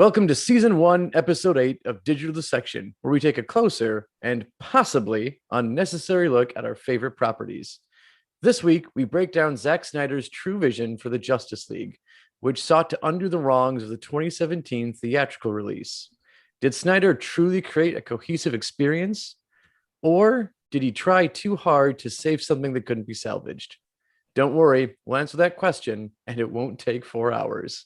Welcome to Season 1, Episode 8 of Digital Dissection, where we take a closer and possibly unnecessary look at our favorite properties. This week, we break down Zack Snyder's true vision for the Justice League, which sought to undo the wrongs of the 2017 theatrical release. Did Snyder truly create a cohesive experience? Or did he try too hard to save something that couldn't be salvaged? Don't worry, we'll answer that question, and it won't take 4 hours.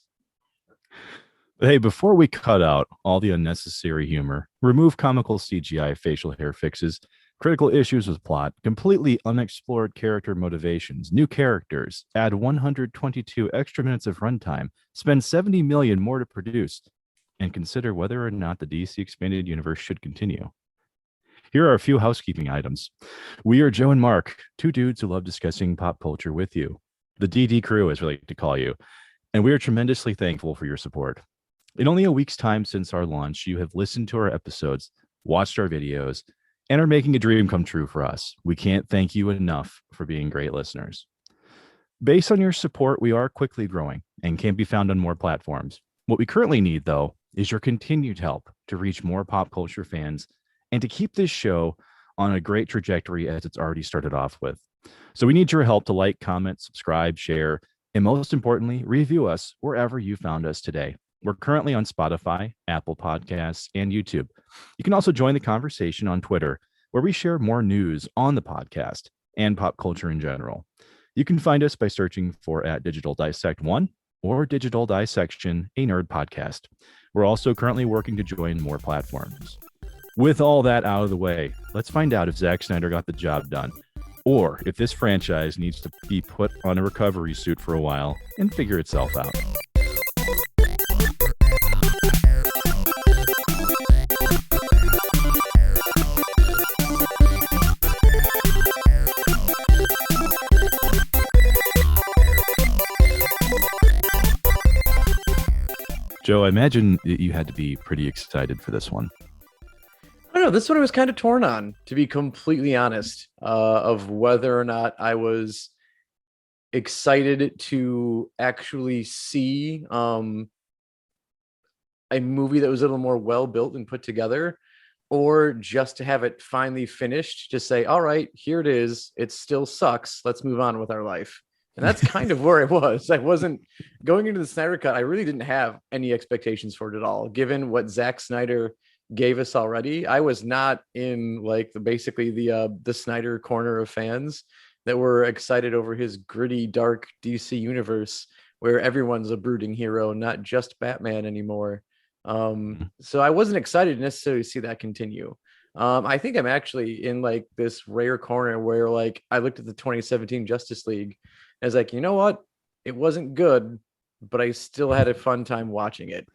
Hey, before we cut out all the unnecessary humor, remove comical CGI facial hair fixes, critical issues with plot, completely unexplored character motivations, new characters, add 122 extra minutes of runtime, spend 70 million more to produce, and consider whether or not the DC expanded universe should continue. Here are a few housekeeping items. We are Joe and Mark, two dudes who love discussing pop culture with you. The DD crew, as we like to call you, and we are tremendously thankful for your support. In only a week's time since our launch, you have listened to our episodes, watched our videos, and are making a dream come true for us. We can't thank you enough for being great listeners. Based on your support, we are quickly growing and can be found on more platforms. What we currently need, though, is your continued help to reach more pop culture fans and to keep this show on a great trajectory as it's already started off with. So we need your help to like, comment, subscribe, share, and most importantly, review us wherever you found us today. We're currently on Spotify, Apple Podcasts, and YouTube. You can also join the conversation on Twitter, where we share more news on the podcast and pop culture in general. You can find us by searching for @DigitalDissect1 or Digital Dissection, a nerd podcast. We're also currently working to join more platforms. With all that out of the way, let's find out if Zack Snyder got the job done, or if this franchise needs to be put on a recovery suit for a while and figure itself out. Joe, I imagine that you had to be pretty excited for this one. I don't know. This one I was kind of torn on, to be completely honest, of whether or not I was excited to actually see a movie that was a little more well built and put together, or just to have it finally finished, just say, all right, here it is. It still sucks. Let's move on with our life. And that's kind of where I was. I wasn't going into the Snyder Cut. I really didn't have any expectations for it at all, given what Zack Snyder gave us already. I was not in like the Snyder corner of fans that were excited over his gritty, dark DC universe where everyone's a brooding hero, not just Batman anymore. So I wasn't excited to necessarily see that continue. I think I'm actually in like this rare corner where like I looked at the 2017 Justice League. I was like, you know what? It wasn't good, but I still had a fun time watching it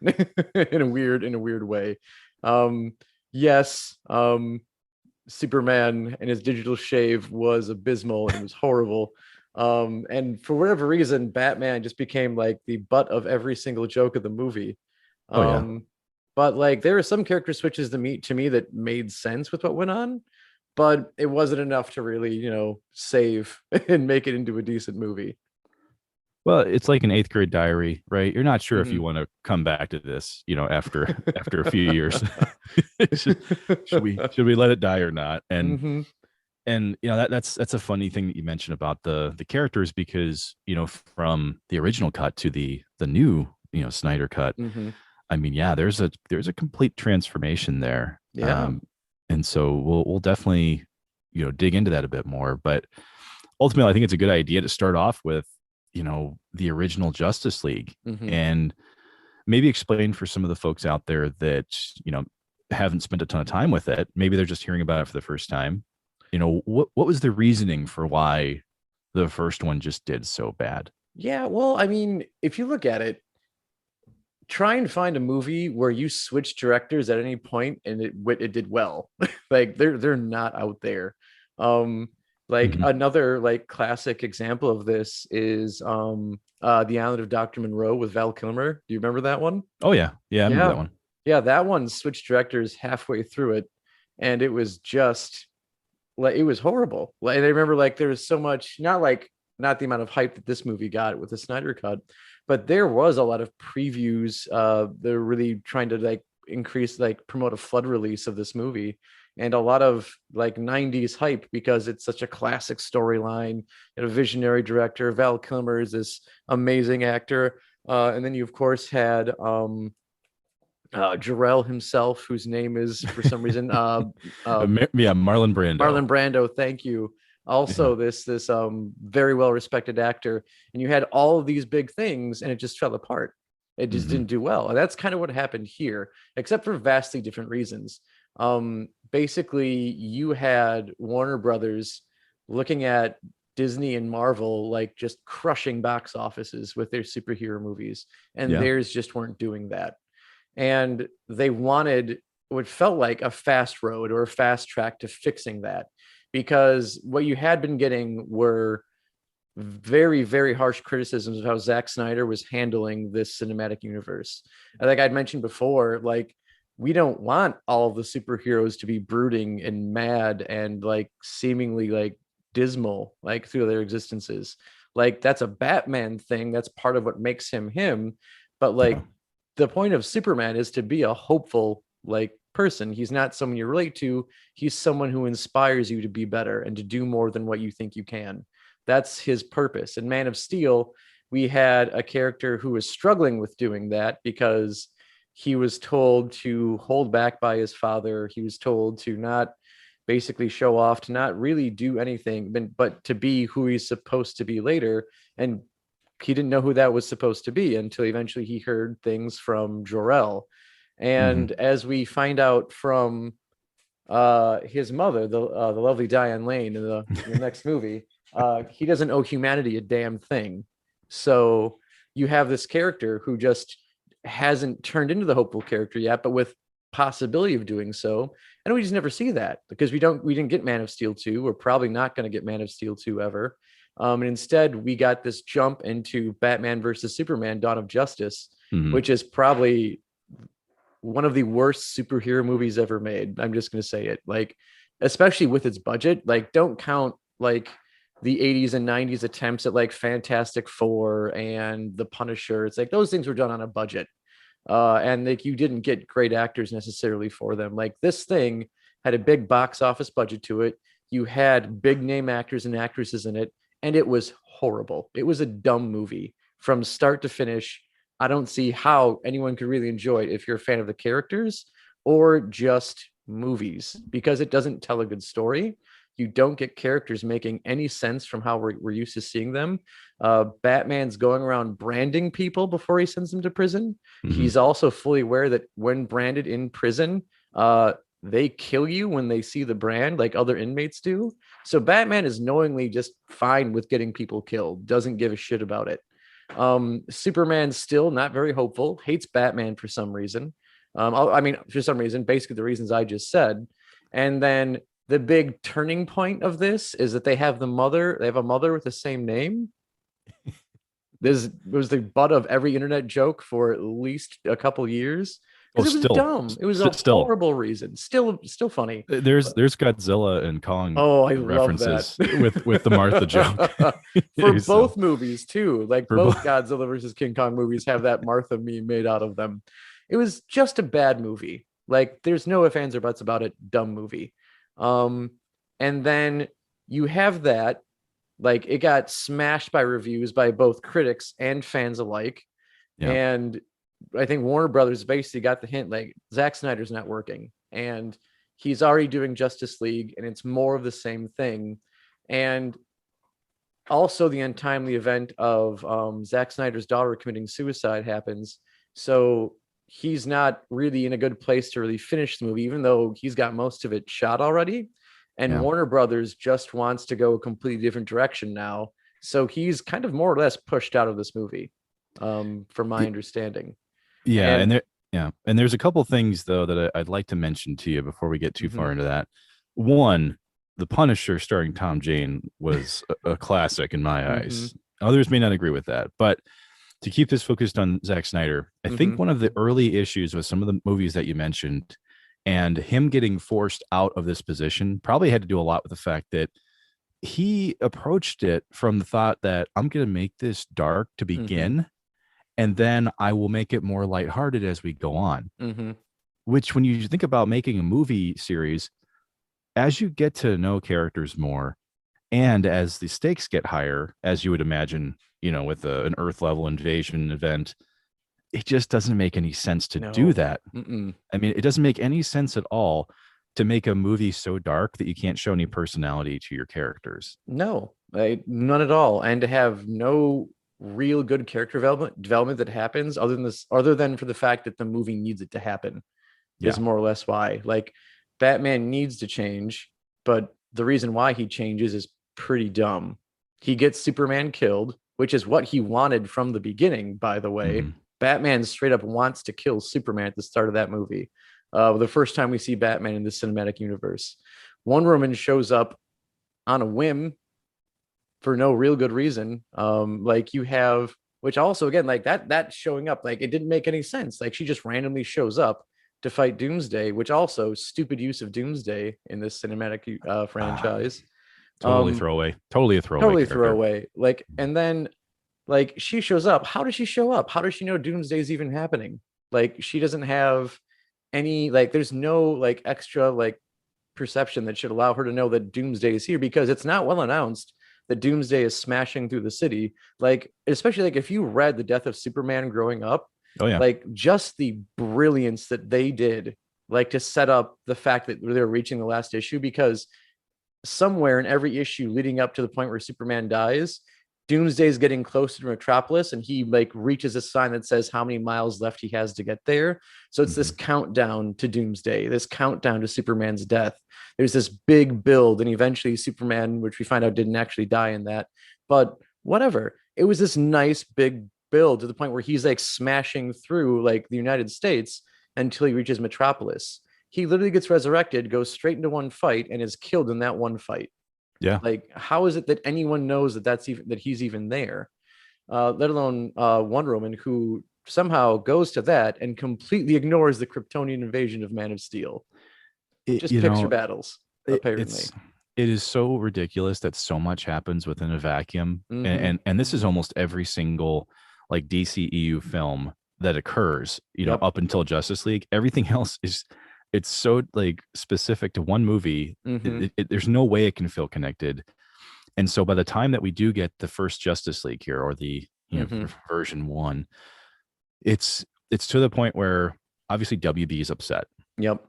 in a weird way. Yes, Superman and his digital shave was abysmal and it was horrible. And for whatever reason, Batman just became like the butt of every single joke of the movie. But like there were some character switches to me that made sense with what went on, but it wasn't enough to really, save and make it into a decent movie. Well, it's like an eighth grade diary, right? You're not sure if you want to come back to this, after a few years. should we let it die or not? And that's a funny thing that you mentioned about the characters, because from the original cut to the new Snyder cut, I mean, yeah, there's a complete transformation there. Yeah. And so we'll definitely dig into that a bit more, but ultimately I think it's a good idea to start off with the original Justice League, and maybe explain for some of the folks out there that haven't spent a ton of time with it. Maybe they're just hearing about it for the first time. What was the reasoning for why the first one just did so bad? Yeah, well, I mean, if you look at it, try and find a movie where you switch directors at any point and it did well. Like they're not out there. Another like classic example of this is The Island of Dr. Monroe with Val Kilmer. Do you remember that one? Oh yeah. I remember that one. Yeah, that one switched directors halfway through it, and it was just like it was horrible. Like I remember like there was so much, not the amount of hype that this movie got with the Snyder Cut, but there was a lot of previews. They're really trying to like promote a flood release of this movie, and a lot of like 90s hype because it's such a classic storyline. And a visionary director, Val Kilmer is this amazing actor. And then you of course had Jarrell himself, whose name is for some reason Yeah, Marlon Brando. Marlon Brando, thank you. Also, Yeah. this very well respected actor, and you had all of these big things, and it just fell apart. It just Mhm. didn't do well, and that's kind of what happened here, except for vastly different reasons. Basically, you had Warner Brothers looking at Disney and Marvel like just crushing box offices with their superhero movies, and Yeah. theirs just weren't doing that. And they wanted what felt like a fast road or a fast track to fixing that, because what you had been getting were very, very harsh criticisms of how Zack Snyder was handling this cinematic universe. And like I'd mentioned before, like we don't want all of the superheroes to be brooding and mad and like seemingly like dismal like through their existences. Like that's a Batman thing. That's part of what makes him him. But Yeah. like the point of Superman is to be a hopeful like person. He's not someone you relate to. He's someone who inspires you to be better and to do more than what you think you can. That's his purpose. In Man of Steel, we had a character who was struggling with doing that because he was told to hold back by his father. He was told to not basically show off, to not really do anything, but to be who he's supposed to be later. And he didn't know who that was supposed to be until eventually he heard things from Jor-El. And Mhm. as we find out from his mother, the lovely Diane Lane in the next movie, he doesn't owe humanity a damn thing. So you have this character who just hasn't turned into the hopeful character yet, but with possibility of doing so. And we just never see that because we didn't get Man of Steel 2. We're probably not going to get Man of Steel 2 ever. And instead, we got this jump into Batman versus Superman: Dawn of Justice, Mhm. which is probably one of the worst superhero movies ever made. I'm just going to say it. Like, especially with its budget. Like, don't count like the 80s and 90s attempts at like Fantastic Four and The Punisher. It's like those things were done on a budget. And like you didn't get great actors necessarily for them. Like this thing had a big box office budget to it. You had big name actors and actresses in it, and it was horrible. It was a dumb movie from start to finish. I don't see how anyone could really enjoy it if you're a fan of the characters or just movies, because it doesn't tell a good story. You don't get characters making any sense from how we're used to seeing them. Batman's going around branding people before he sends them to prison. Mhm. He's also fully aware that when branded in prison, they kill you when they see the brand, like other inmates do. So Batman is knowingly just fine with getting people killed, doesn't give a shit about it. Superman's still not very hopeful, hates Batman for some reason. I mean, for some reason, basically the reasons I just said. And then the big turning point of this is that they have a mother with the same name. This was the butt of every internet joke for at least a couple years Well, because it was still, dumb. It was a still, horrible reason. Still funny. there's Godzilla and Kong Oh, I love that. references with the Martha joke. For So both movies too. Like for both both, Godzilla versus King Kong movies have that Martha meme made out of them. It was just a bad movie. Like there's no ifs, ands, or buts about it. Dumb movie. Um, and then you have that, like it got smashed by reviews by both critics and fans alike. yeah, And I think Warner Brothers basically got the hint, like Zack Snyder's not working, and he's already doing Justice League, and it's more of the same thing. And also, the untimely event of Zack Snyder's daughter committing suicide happens, so he's not really in a good place to really finish the movie, even though he's got most of it shot already. And yeah. Warner Brothers just wants to go a completely different direction now, so he's kind of more or less pushed out of this movie, from my understanding. Yeah, And and there's a couple things though that I'd like to mention to you before we get too far mhm, into that. One, The Punisher starring Tom Jane was a classic in my mhm, eyes. Others may not agree with that, but to keep this focused on Zack Snyder, I think mhm, one of the early issues with some of the movies that you mentioned and him getting forced out of this position probably had to do a lot with the fact that he approached it from the thought that I'm going to make this dark to mhm, begin, and then I will make it more lighthearted as we go on. Mm-hmm. Which, when you think about making a movie series, as you get to know characters more, and as the stakes get higher, as you would imagine, with an Earth level invasion event, it just doesn't make any sense to do No. that. Mm-mm. I mean, it doesn't make any sense at all to make a movie so dark that you can't show any personality to your characters. No, none at all. And to have no real good character development that happens other than for the fact that the movie needs it to happen Yeah. is more or less why. Like Batman needs to change, but the reason why he changes is pretty dumb. He gets Superman killed, which is what he wanted from the beginning, by the way. Mm-hmm. Batman straight up wants to kill Superman at the start of that movie. The first time we see Batman in the cinematic universe. Wonder Woman shows up on a whim for no real good reason. Like you have, which also again, like that showing up, like it didn't make any sense. Like she just randomly shows up to fight Doomsday, which also stupid use of Doomsday in this cinematic franchise. Totally throwaway. Totally a throwaway. Totally character. throwaway. Like, and then like she shows up. How does she show up? How does she know Doomsday's even happening? Like she doesn't have any, like there's no like extra like perception that should allow her to know that Doomsday is here, because it's not well announced that Doomsday is smashing through the city. Like, especially like if you read The Death of Superman growing up, Oh yeah. like just the brilliance that they did, like to set up the fact that they're reaching the last issue, because somewhere in every issue leading up to the point where Superman dies, Doomsday is getting closer to Metropolis, and he like reaches a sign that says how many miles left he has to get there. So it's this countdown to Doomsday, this countdown to Superman's death. There's this big build, and eventually Superman, which we find out didn't actually die in that, but whatever. It was this nice big build to the point where he's like smashing through like the United States until he reaches Metropolis. He literally gets resurrected, goes straight into one fight, and is killed in that one fight. Yeah. Like, how is it that anyone knows that he's even there? Let alone Wonder Woman, who somehow goes to that and completely ignores the Kryptonian invasion of Man of Steel. Just picks her battles, apparently. It is so ridiculous that so much happens within a vacuum. Mhm. And this is almost every single like DCEU film that occurs, Yep. up until Justice League. Everything else it's so like specific to one movie. Mhm. There's no way it can feel connected. And so by the time that we do get the first Justice League here, or the version 1, it's to the point where obviously WB is upset. Yep.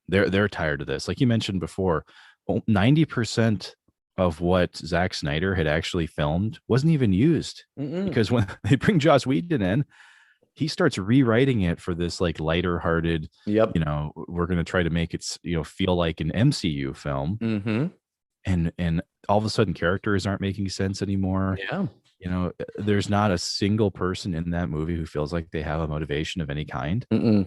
They're tired of this. Like you mentioned before, 90% of what Zack Snyder had actually filmed wasn't even used. Mm-mm. Because when they bring Joss Whedon in, he starts rewriting it for this like lighter hearted, Yep. we're going to try to make it, feel like an MCU film. Mm-hmm. And all of a sudden characters aren't making sense anymore. Yeah. There's not a single person in that movie who feels like they have a motivation of any kind. Mm-mm.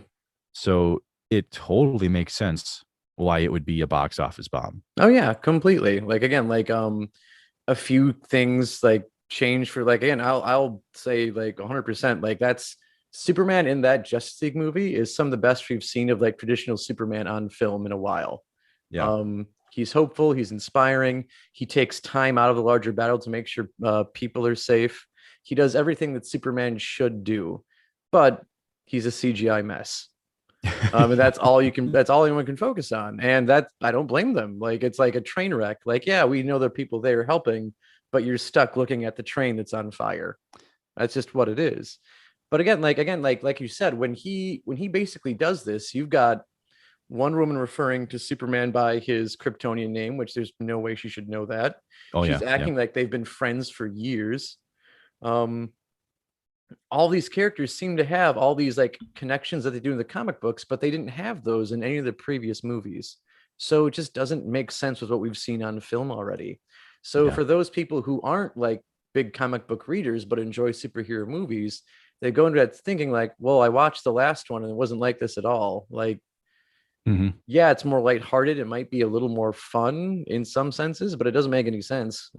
So it totally makes sense why it would be a box office bomb. Oh yeah, completely. Like again, like a few things like change for like, again, I'll say like 100%, like that's Superman in that Justice League movie is some of the best we've seen of like traditional Superman on film in a while. Yeah. He's hopeful, he's inspiring, he takes time out of the larger battle to make sure people are safe. He does everything that Superman should do, but he's a CGI mess. And that's all anyone can focus on. And that, I don't blame them. Like, it's like a train wreck. Like, yeah, we know there are people there helping, but you're stuck looking at the train that's on fire. That's just what it is. But again, like you said, when he basically does this, you've got Wonder Woman referring to Superman by his Kryptonian name, which there's no way she should know that. Oh, She's yeah, acting like they've been friends for years. All these characters seem to have all these like connections that they do in the comic books, but they didn't have those in any of the previous movies. So it just doesn't make sense with what we've seen on film already. So Yeah. for those people who aren't like big comic book readers but enjoy superhero movies, they go into that thinking like, well, I watched the last one and it wasn't like this at all. Like, yeah, it's more lighthearted. It might be a little more fun in some senses, but it doesn't make any sense.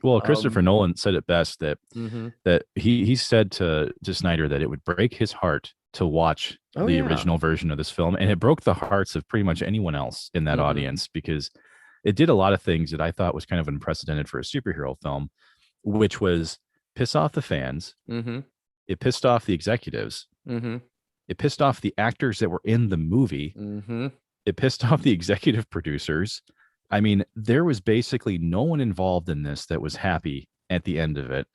Well, Christopher Nolan said it best that Mhm. that he said to Snyder that it would break his heart to watch Oh, the yeah. original version of this film, and it broke the hearts of pretty much anyone else in that Mhm. audience, because it did a lot of things that I thought was kind of unprecedented for a superhero film, which was piss off the fans, Mhm. It pissed off the executives. Mm-hmm. It pissed off the actors that were in the movie. Mm-hmm. It pissed off the executive producers. I mean, there was basically no one involved in this that was happy at the end of it.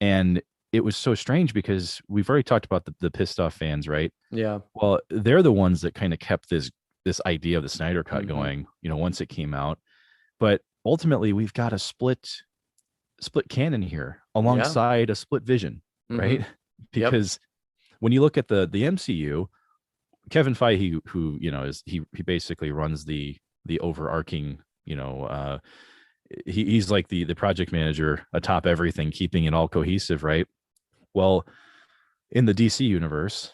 And it was so strange because we've already talked about the pissed off fans, right? Yeah. Well, they're the ones that kind of kept this idea of the Snyder cut Mm-hmm. going, once it came out. But ultimately, we've got a split canon here Yeah. alongside a split vision, Mm-hmm. right? Yep. Because when you look at the MCU, Kevin Feige, who is he basically runs the overarching, he's like the project manager atop everything, keeping it all cohesive, right? Well, in the DC universe,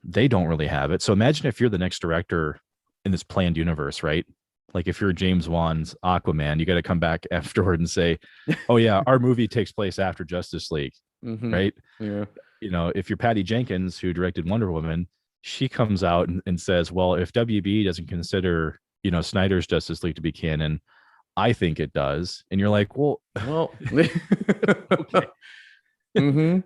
they don't really have it. So imagine if you're the next director in this planned universe, right? Like if you're James Wan's Aquaman, you got to come back afterward and say, "Oh yeah, our movie takes place after Justice League," Mm-hmm. right? Yeah. If you're Patty Jenkins, who directed Wonder Woman, she comes out and says, "Well, if WB doesn't consider Snyder's Justice League to be canon, I think it does." And you're like, "Well, okay." Mm-hmm.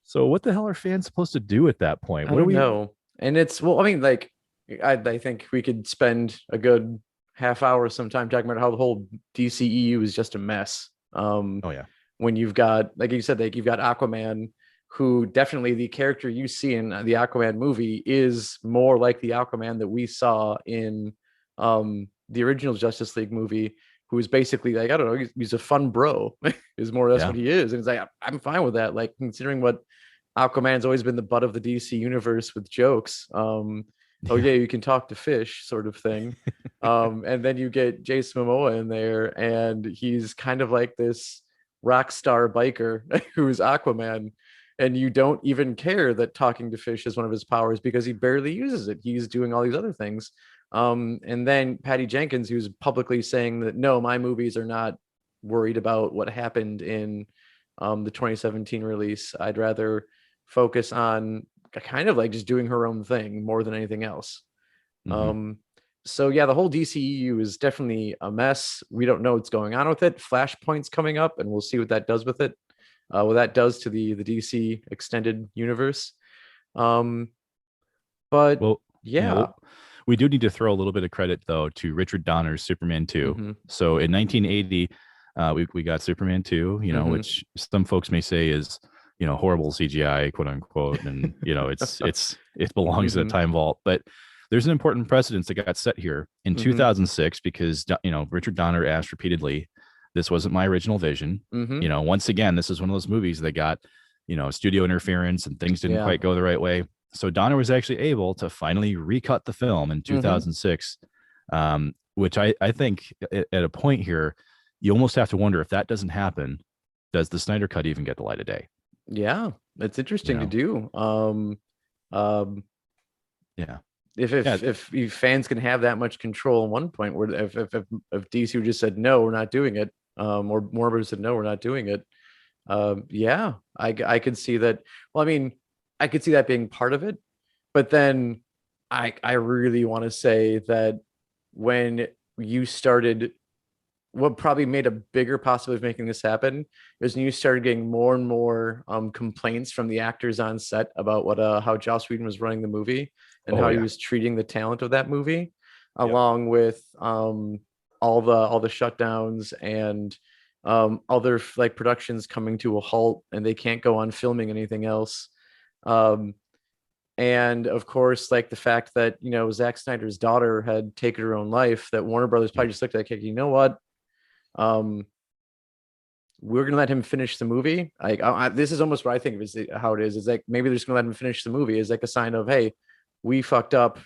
So what the hell are fans supposed to do at that point? I What do don't we? know. And it's, well, I mean, like, I think we could spend a good half hour sometime talking about how the whole DCEU is just a mess. Oh yeah, When you've got, like you said, like you've got Aquaman, who definitely the character you see in the Aquaman movie is more like the Aquaman that we saw in the original Justice League movie, who is basically like, I don't know, he's a fun bro, is more or less yeah, what he is. And it's like, I'm fine with that. Like, considering what Aquaman's always been the butt of the DC universe with jokes. Oh yeah. yeah, you can talk to fish, sort of thing. And then you get Jason Momoa in there, and he's kind of like this rock star biker who's Aquaman, and you don't even care that talking to fish is one of his powers because he barely uses it. He's doing all these other things. And then Patty Jenkins, who's publicly saying that no, my movies are not worried about what happened in the 2017 release. I'd rather focus on kind of like just doing her own thing more than anything else. Mm-hmm. So yeah, the whole DCEU is definitely a mess. We don't know what's going on with it. Flashpoint's coming up, and we'll see what that does with it. What that does to the DC extended universe. Um, but Well, yeah. yeah. Well, we do need to throw a little bit of credit though to Richard Donner's Superman 2. Mm-hmm. So in 1980, we got Superman 2, Mm-hmm. which some folks may say is horrible CGI, quote unquote, and it belongs to the Mm-hmm. time vault. But there's an important precedence that got set here in Mm-hmm. 2006 because Richard Donner asked repeatedly, "This wasn't my original vision." Mm-hmm. Once again, this is one of those movies that got studio interference and things didn't Yeah. quite go the right way. So Donner was actually able to finally recut the film in 2006, which I think at a point here, you almost have to wonder if that doesn't happen, does the Snyder cut even get the light of day? Yeah, it's interesting to do. Um, Yeah. if fans can have that much control at one point, where if DC just said no, we're not doing it, or Warner said no, we're not doing it, yeah, I could see that. Well, I mean, I could see that being part of it, but then I really want to say that when you started, what probably made a bigger possibility of making this happen is when you started getting more and more complaints from the actors on set about what how Joss Whedon was running the movie and Oh how he yeah. was treating the talent of that movie, Yep. along with all the shutdowns and other like productions coming to a halt and they can't go on filming anything else. Um, and of course, like the fact that Zack Snyder's daughter had taken her own life, that Warner Brothers probably Yep. just looked at it, you know what? Um, we're gonna let him finish the movie. Like this is almost what I think of is how it is. It's like maybe they're just gonna let him finish the movie. Is like a sign of, hey, we fucked up.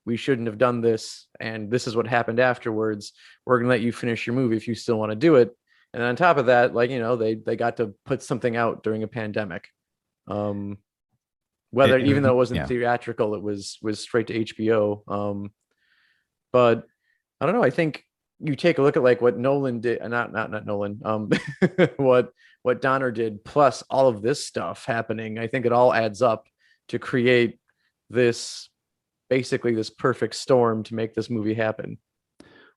We shouldn't have done this, and this is what happened afterwards. We're gonna let you finish your movie if you still want to do it. And on top of that, like they got to put something out during a pandemic. Whether even though it wasn't Yeah. theatrical, it was straight to HBO. But I don't know. I think you take a look at like what Nolan did, not Nolan. What Donner did, plus all of this stuff happening. I think it all adds up to create this basically this perfect storm to make this movie happen.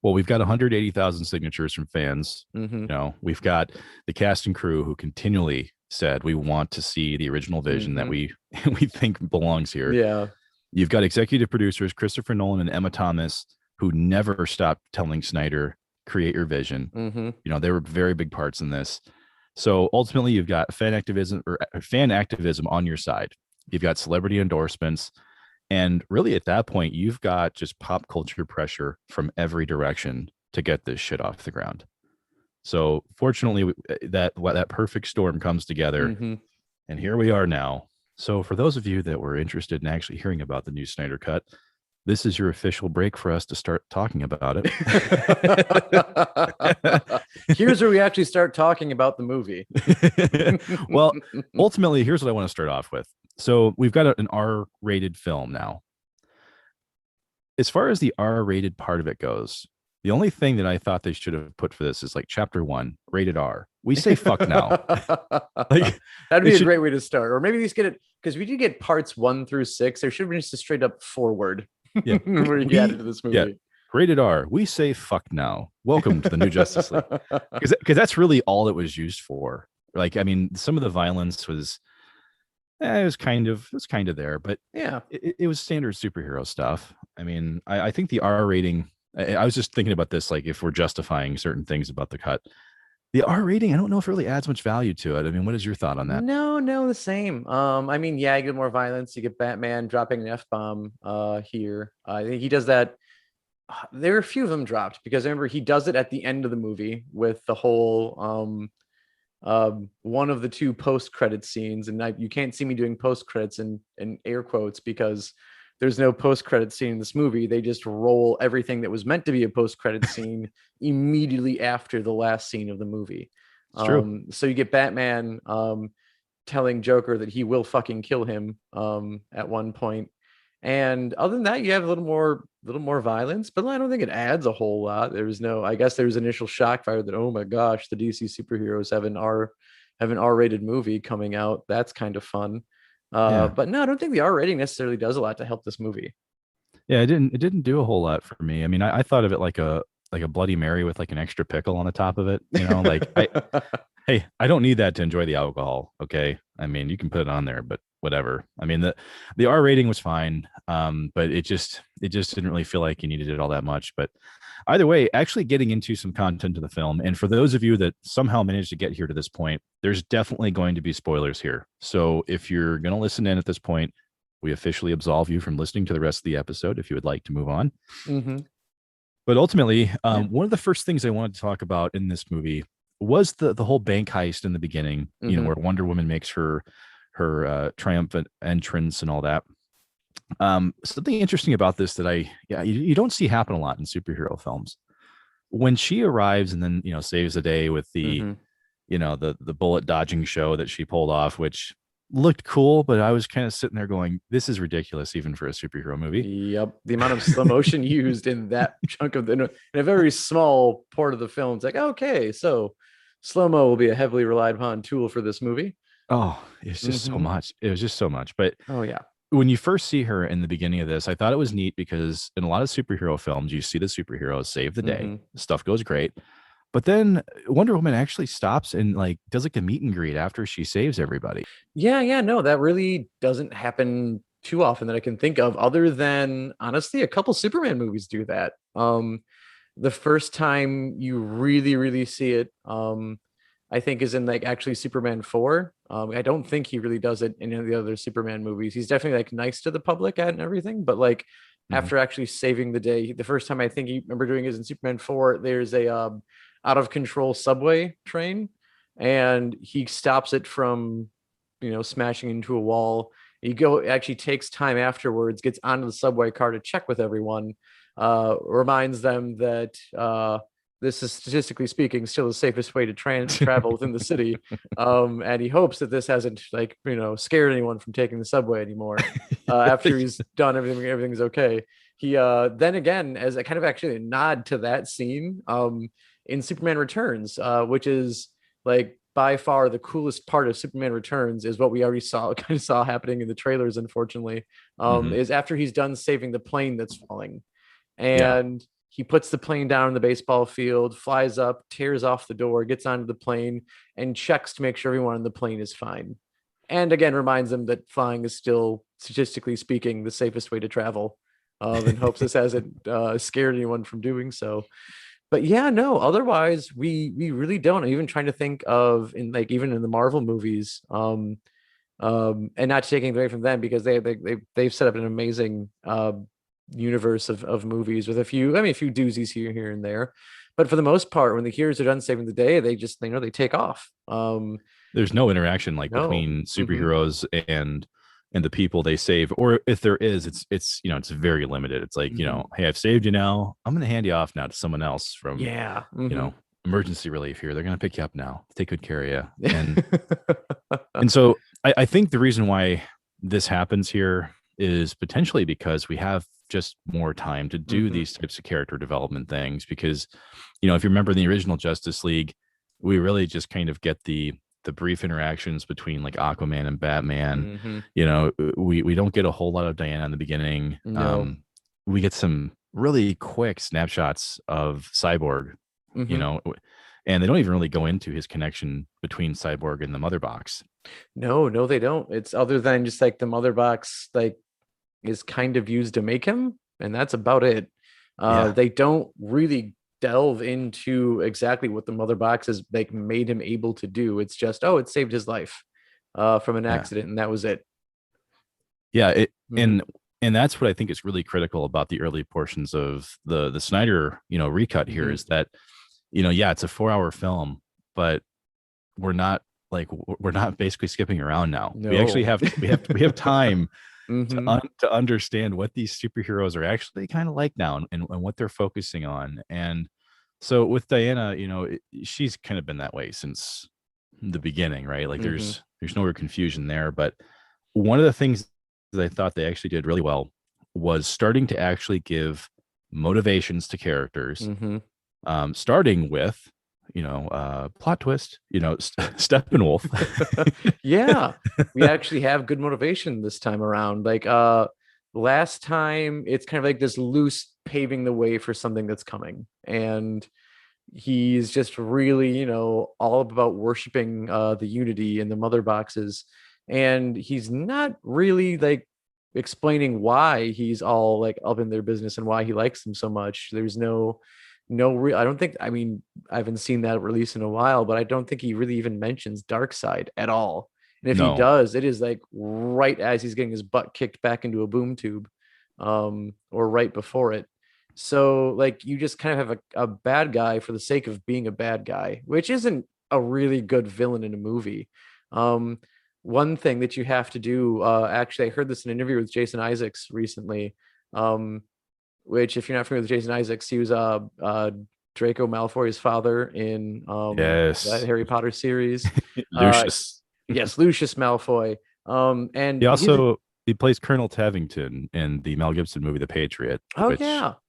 Well, we've got 180,000 signatures from fans. Mm-hmm. We've got the cast and crew who continually said we want to see the original vision that Mhm. we think belongs here. Yeah. You've got executive producers Christopher Nolan and Emma Thomas who never stopped telling Snyder, create your vision. Mhm. You know, they were very big parts in this. So ultimately, you've got fan activism on your side. You've got celebrity endorsements, and really at that point, you've got just pop culture pressure from every direction to get this shit off the ground. So fortunately, that perfect storm comes together, Mhm. and here we are now. So for those of you that were interested in actually hearing about the new Snyder Cut, this is your official break for us to start talking about it. Here's where we actually start talking about the movie. Well, ultimately, here's what I want to start off with. So we've got an R-rated film now. As far as the R-rated part of it goes, the only thing that I thought they should have put for this is like chapter 1, rated R. We say fuck now. Like That'd it be a should, great way to start. Or maybe we just get it because we did get parts 1 through 6. There should have been just a straight up forward yeah, where you added to this yeah, movie. rated R. We say fuck now. Welcome to the new Justice League. Because that's really all it was used for. Like, I mean, some of the violence was it was kind of there, but Yeah. it was standard superhero stuff. I mean, I think the R rating. I was just thinking about this, like if we're justifying certain things about the cut, the R rating. I don't know if it really adds much value to it. I mean, what is your thought on that? No, the same. I mean, yeah, you get more violence. You get Batman dropping an F-bomb here. I think he does that. There are a few of them dropped because I remember he does it at the end of the movie with the whole one of the two post-credit scenes, and you can't see me doing post-credits in air quotes because there's no post-credit scene in this movie. They just roll everything that was meant to be a post-credit scene immediately after the last scene of the movie. It's true. So you get Batman telling Joker that he will fucking kill him at one point. And other than that, you have a little more violence, but I don't think it adds a whole lot. I guess there was initial shock value that, oh my gosh, the DC superheroes have an R-rated movie coming out. That's kind of fun. Yeah, But no, I don't think the R rating necessarily does a lot to help this movie. yeah. It didn't do a whole lot for me. I mean, I thought of it like a Bloody Mary with like an extra pickle on the top of it. You know, like hey, I don't need that to enjoy the alcohol. Okay. I mean, you can put it on there, but whatever. I mean, the R rating was fine. But it just didn't really feel like you needed it all that much. But either way, actually getting into some content of the film. And for those of you that somehow managed to get here to this point, there's definitely going to be spoilers here. So if you're going to listen in at this point, we officially absolve you from listening to the rest of the episode if you would like to move on. Mm-hmm. But ultimately, Yeah. one of the first things I wanted to talk about in this movie was the whole bank heist in the beginning. You know, Mm-hmm. where Wonder Woman makes her triumphant entrance and all that. Something interesting about this that you don't see happen a lot in superhero films. When she arrives and then saves the day with the Mm-hmm. the bullet dodging show that she pulled off, which looked cool, but I was kind of sitting there going, "This is ridiculous, even for a superhero movie." Yep, the amount of slow motion used in that chunk of in a very small part of the film. It's like, okay, so slow mo will be a heavily relied upon tool for this movie. Oh, it's just so Mm-hmm. much. It was just so much. But Oh yeah. when you first see her in the beginning of this, I thought it was neat because in a lot of superhero films, you see the superheroes save the day, Mm-hmm. stuff goes great. But then Wonder Woman actually stops and like does like a meet and greet after she saves everybody. Yeah, no, that really doesn't happen too often that I can think of, other than honestly, a couple Superman movies do that. The first time you really see it, I think is in like actually Superman 4. I don't think he really does it in any of the other Superman movies. He's definitely like nice to the public and everything, but like Mhm. after actually saving the day, the first time I think you remember doing is in Superman 4, there's a out of control subway train and he stops it from smashing into a wall. He actually takes time afterwards, gets onto the subway car to check with everyone, reminds them that this is statistically speaking still the safest way to travel within the city, and he hopes that this hasn't like scared anyone from taking the subway anymore. After he's done everything, everything's okay. He then again, as a kind of actually a nod to that scene, in Superman Returns, which is like by far the coolest part of Superman Returns, is what we already kind of saw happening in the trailers, unfortunately, Mhm. is after he's done saving the plane that's falling Yeah. and he puts the plane down in the baseball field, flies up, tears off the door, gets onto the plane, and checks to make sure everyone on the plane is fine. And again, reminds them that flying is still, statistically speaking, the safest way to travel. And hopes this hasn't scared anyone from doing so. But yeah, no, otherwise we really don't. I'm even trying to think of, in like, even in the Marvel movies, and not taking away from them, because they've set up an amazing universe of movies with a few, I mean, a few doozies here and there, but for the most part, when the heroes are done saving the day, they take off. There's no interaction like No. between superheroes and the people they save, or if there is, it's it's very limited. It's like, hey, I've saved you, now I'm going to hand you off now to someone else from Yeah. emergency relief here. They're going to pick you up now, take good care of you. And so I think the reason why this happens here is potentially because we have just more time to do these types of character development things, because if you remember the original Justice League, we really just kind of get the brief interactions between like Aquaman and Batman. We don't get a whole lot of Diana in the beginning. No. We get some really quick snapshots of Cyborg, and they don't even really go into his connection between Cyborg and the Mother Box. No, they don't. It's other than just like the Mother Box like is kind of used to make him, and that's about it. They don't really delve into exactly what the Mother Box has like made him able to do. It's just, it saved his life from an accident, and that was it. Yeah, and that's what I think is really critical about the early portions of the Snyder recut here, is that it's a 4-hour film, but we're not basically skipping around now. No. We actually have time to understand what these superheroes are actually kind of like now, and what they're focusing on. And so with Diana, she's kind of been that way since the beginning, right? Like there's no real confusion there. But one of the things that I thought they actually did really well was starting to actually give motivations to characters, starting with plot twist, Steppenwolf. Yeah, we actually have good motivation this time around. Like last time, it's kind of like this loose paving the way for something that's coming, and he's just really all about worshiping the unity in the Mother Boxes, and he's not really like explaining why he's all like up in their business and why he likes them so much. There's no real, I don't think, I mean, I haven't seen that release in a while, but I don't think he really even mentions Darkseid at all. And if he does, it is like right as he's getting his butt kicked back into a boom tube, or right before it. So like you just kind of have a bad guy for the sake of being a bad guy, which isn't a really good villain in a movie. One thing that you have to do, actually, I heard this in an interview with Jason Isaacs recently, which, if you're not familiar with Jason Isaacs, he was Draco Malfoy's father in that Harry Potter series. Lucius. Yes, Lucius Malfoy. And he plays Colonel Tavington in the Mel Gibson movie The Patriot.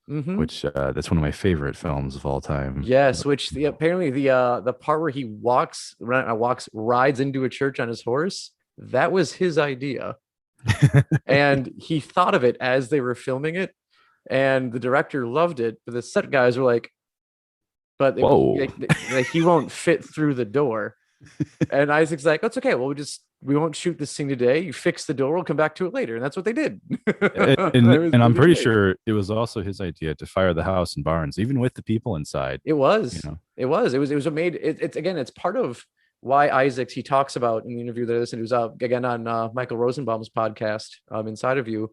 Which that's one of my favorite films of all time. Yes, which apparently the part where he rides into a church on his horse, that was his idea. And he thought of it as they were filming it, and the director loved it, but the set guys were like, but he won't fit through the door. And Isaac's like, that's okay, well, we won't shoot this scene today, you fix the door, we'll come back to it later. And that's what they did. and I'm pretty sure it was also his idea to fire the house and barns, even with the people inside. It was made, it's part of why Isaacs, he talks about in the interview that I listened to, was again on Michael Rosenbaum's podcast, Inside of You.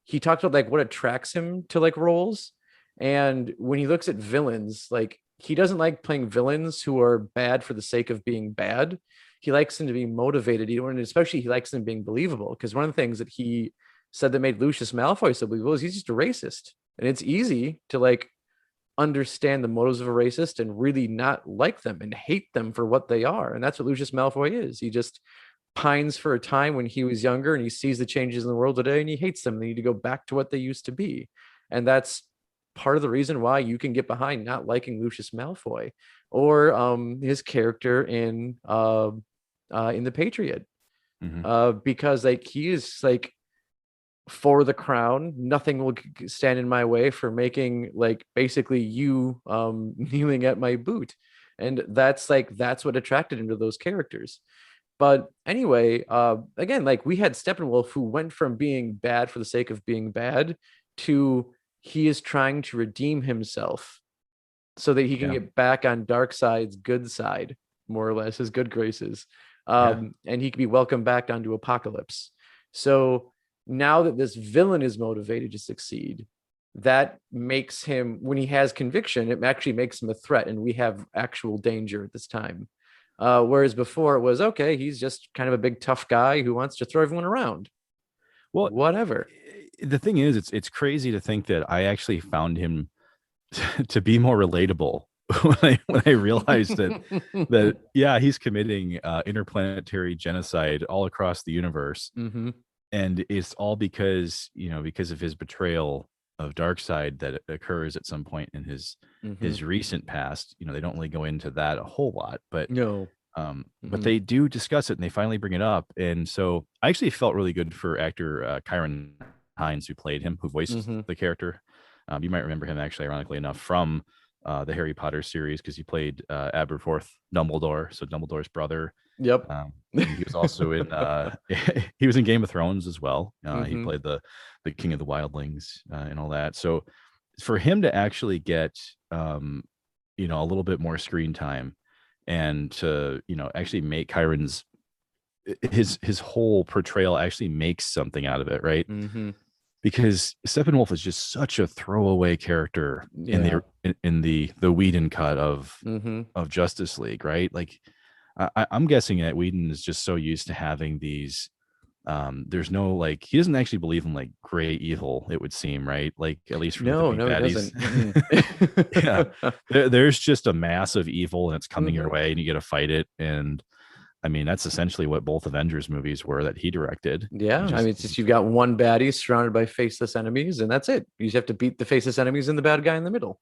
He talked about like what attracts him to like roles, and when he looks at villains, like he doesn't like playing villains who are bad for the sake of being bad. He likes them to be motivated, and especially he likes them being believable, because one of the things that he said that made Lucius Malfoy so believable is he's just a racist, and it's easy to like understand the motives of a racist and really not like them and hate them for what they are. And that's what Lucius Malfoy is. He just pines for a time when he was younger, and he sees the changes in the world today and he hates them. They need to go back to what they used to be. And that's part of the reason why you can get behind not liking Lucius Malfoy or his character in The Patriot, because like he is like for the crown. Nothing will stand in my way for making like basically you kneeling at my boot. And that's what attracted him to those characters. But anyway, again, like we had Steppenwolf who went from being bad for the sake of being bad to he is trying to redeem himself so that he can get back on Darkseid's good side, more or less, his good graces. And he can be welcomed back onto Apocalypse. So now that this villain is motivated to succeed, that makes him, when he has conviction, it actually makes him a threat, and we have actual danger at this time. Whereas before it was, okay, he's just kind of a big tough guy who wants to throw everyone around. Well, whatever. The thing is, it's crazy to think that I actually found him to be more relatable when I realized that yeah, he's committing interplanetary genocide all across the universe, and it's all because because of his betrayal of Darkseid that occurs at some point in his recent past. They don't really go into that a whole lot, but no. But they do discuss it, and they finally bring it up. And so I actually felt really good for actor Kyron Hines, who played him, who voiced the character. You might remember him, actually, ironically enough, from the Harry Potter series, because he played Aberforth Dumbledore, so Dumbledore's brother. Yep. He was also in he was in Game of Thrones as well. He played the King of the Wildlings and all that. So for him to actually get a little bit more screen time, and to actually make Kyron's his whole portrayal actually makes something out of it, right? Because Steppenwolf is just such a throwaway character in the Whedon cut of Justice League, right? Like I'm guessing that Whedon is just so used to having these there's no, like, he doesn't actually believe in like gray evil, it would seem, right? Like, at least for no, the big baddies. He doesn't. There's just a massive evil, and it's coming your way, and you got to fight it. And I mean, that's essentially what both Avengers movies were that he directed. Yeah, I mean, it's just you've got one baddie surrounded by faceless enemies, and that's it. You just have to beat the faceless enemies and the bad guy in the middle.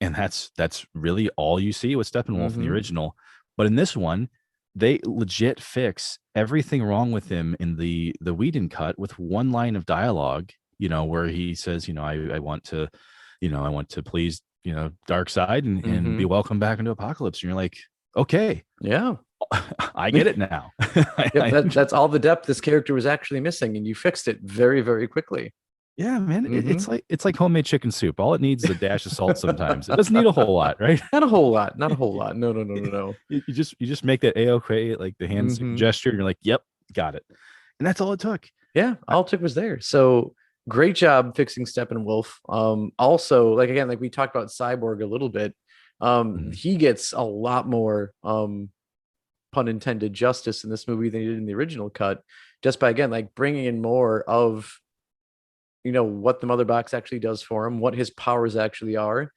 And that's really all you see with Steppenwolf in the original. But in this one, they legit fix everything wrong with him in the Whedon cut with one line of dialogue, where he says, I want to, I want to please, Darkseid and be welcome back into Apocalypse. And you're like, okay, yeah, I get it now. That's all the depth this character was actually missing, and you fixed it very, very quickly. Yeah, man, it's like homemade chicken soup. All it needs is a dash of salt. Sometimes it doesn't need a whole lot, right? Not a whole lot. No. You just make that okay, like the hand gesture, and you're like, yep, got it. And that's all it took. Yeah, all it took was there. So great job fixing Steppenwolf. Also, like, again, like we talked about Cyborg a little bit. He gets a lot more pun intended justice in this movie than he did in the original cut, just by, again, like bringing in more of what the mother box actually does for him, what his powers actually are,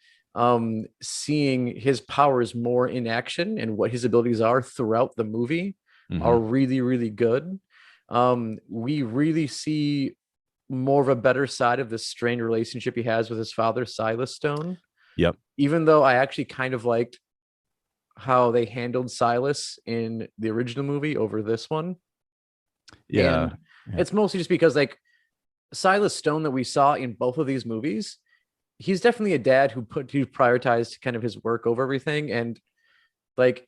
seeing his powers more in action and what his abilities are throughout the movie are really, really good. We really see more of a better side of this strained relationship he has with his father, Silas Stone. Yep. Even though I actually kind of liked how they handled Silas in the original movie over this one. Yeah. It's mostly just because, like, Silas Stone that we saw in both of these movies, he's definitely a dad who prioritized kind of his work over everything. And like,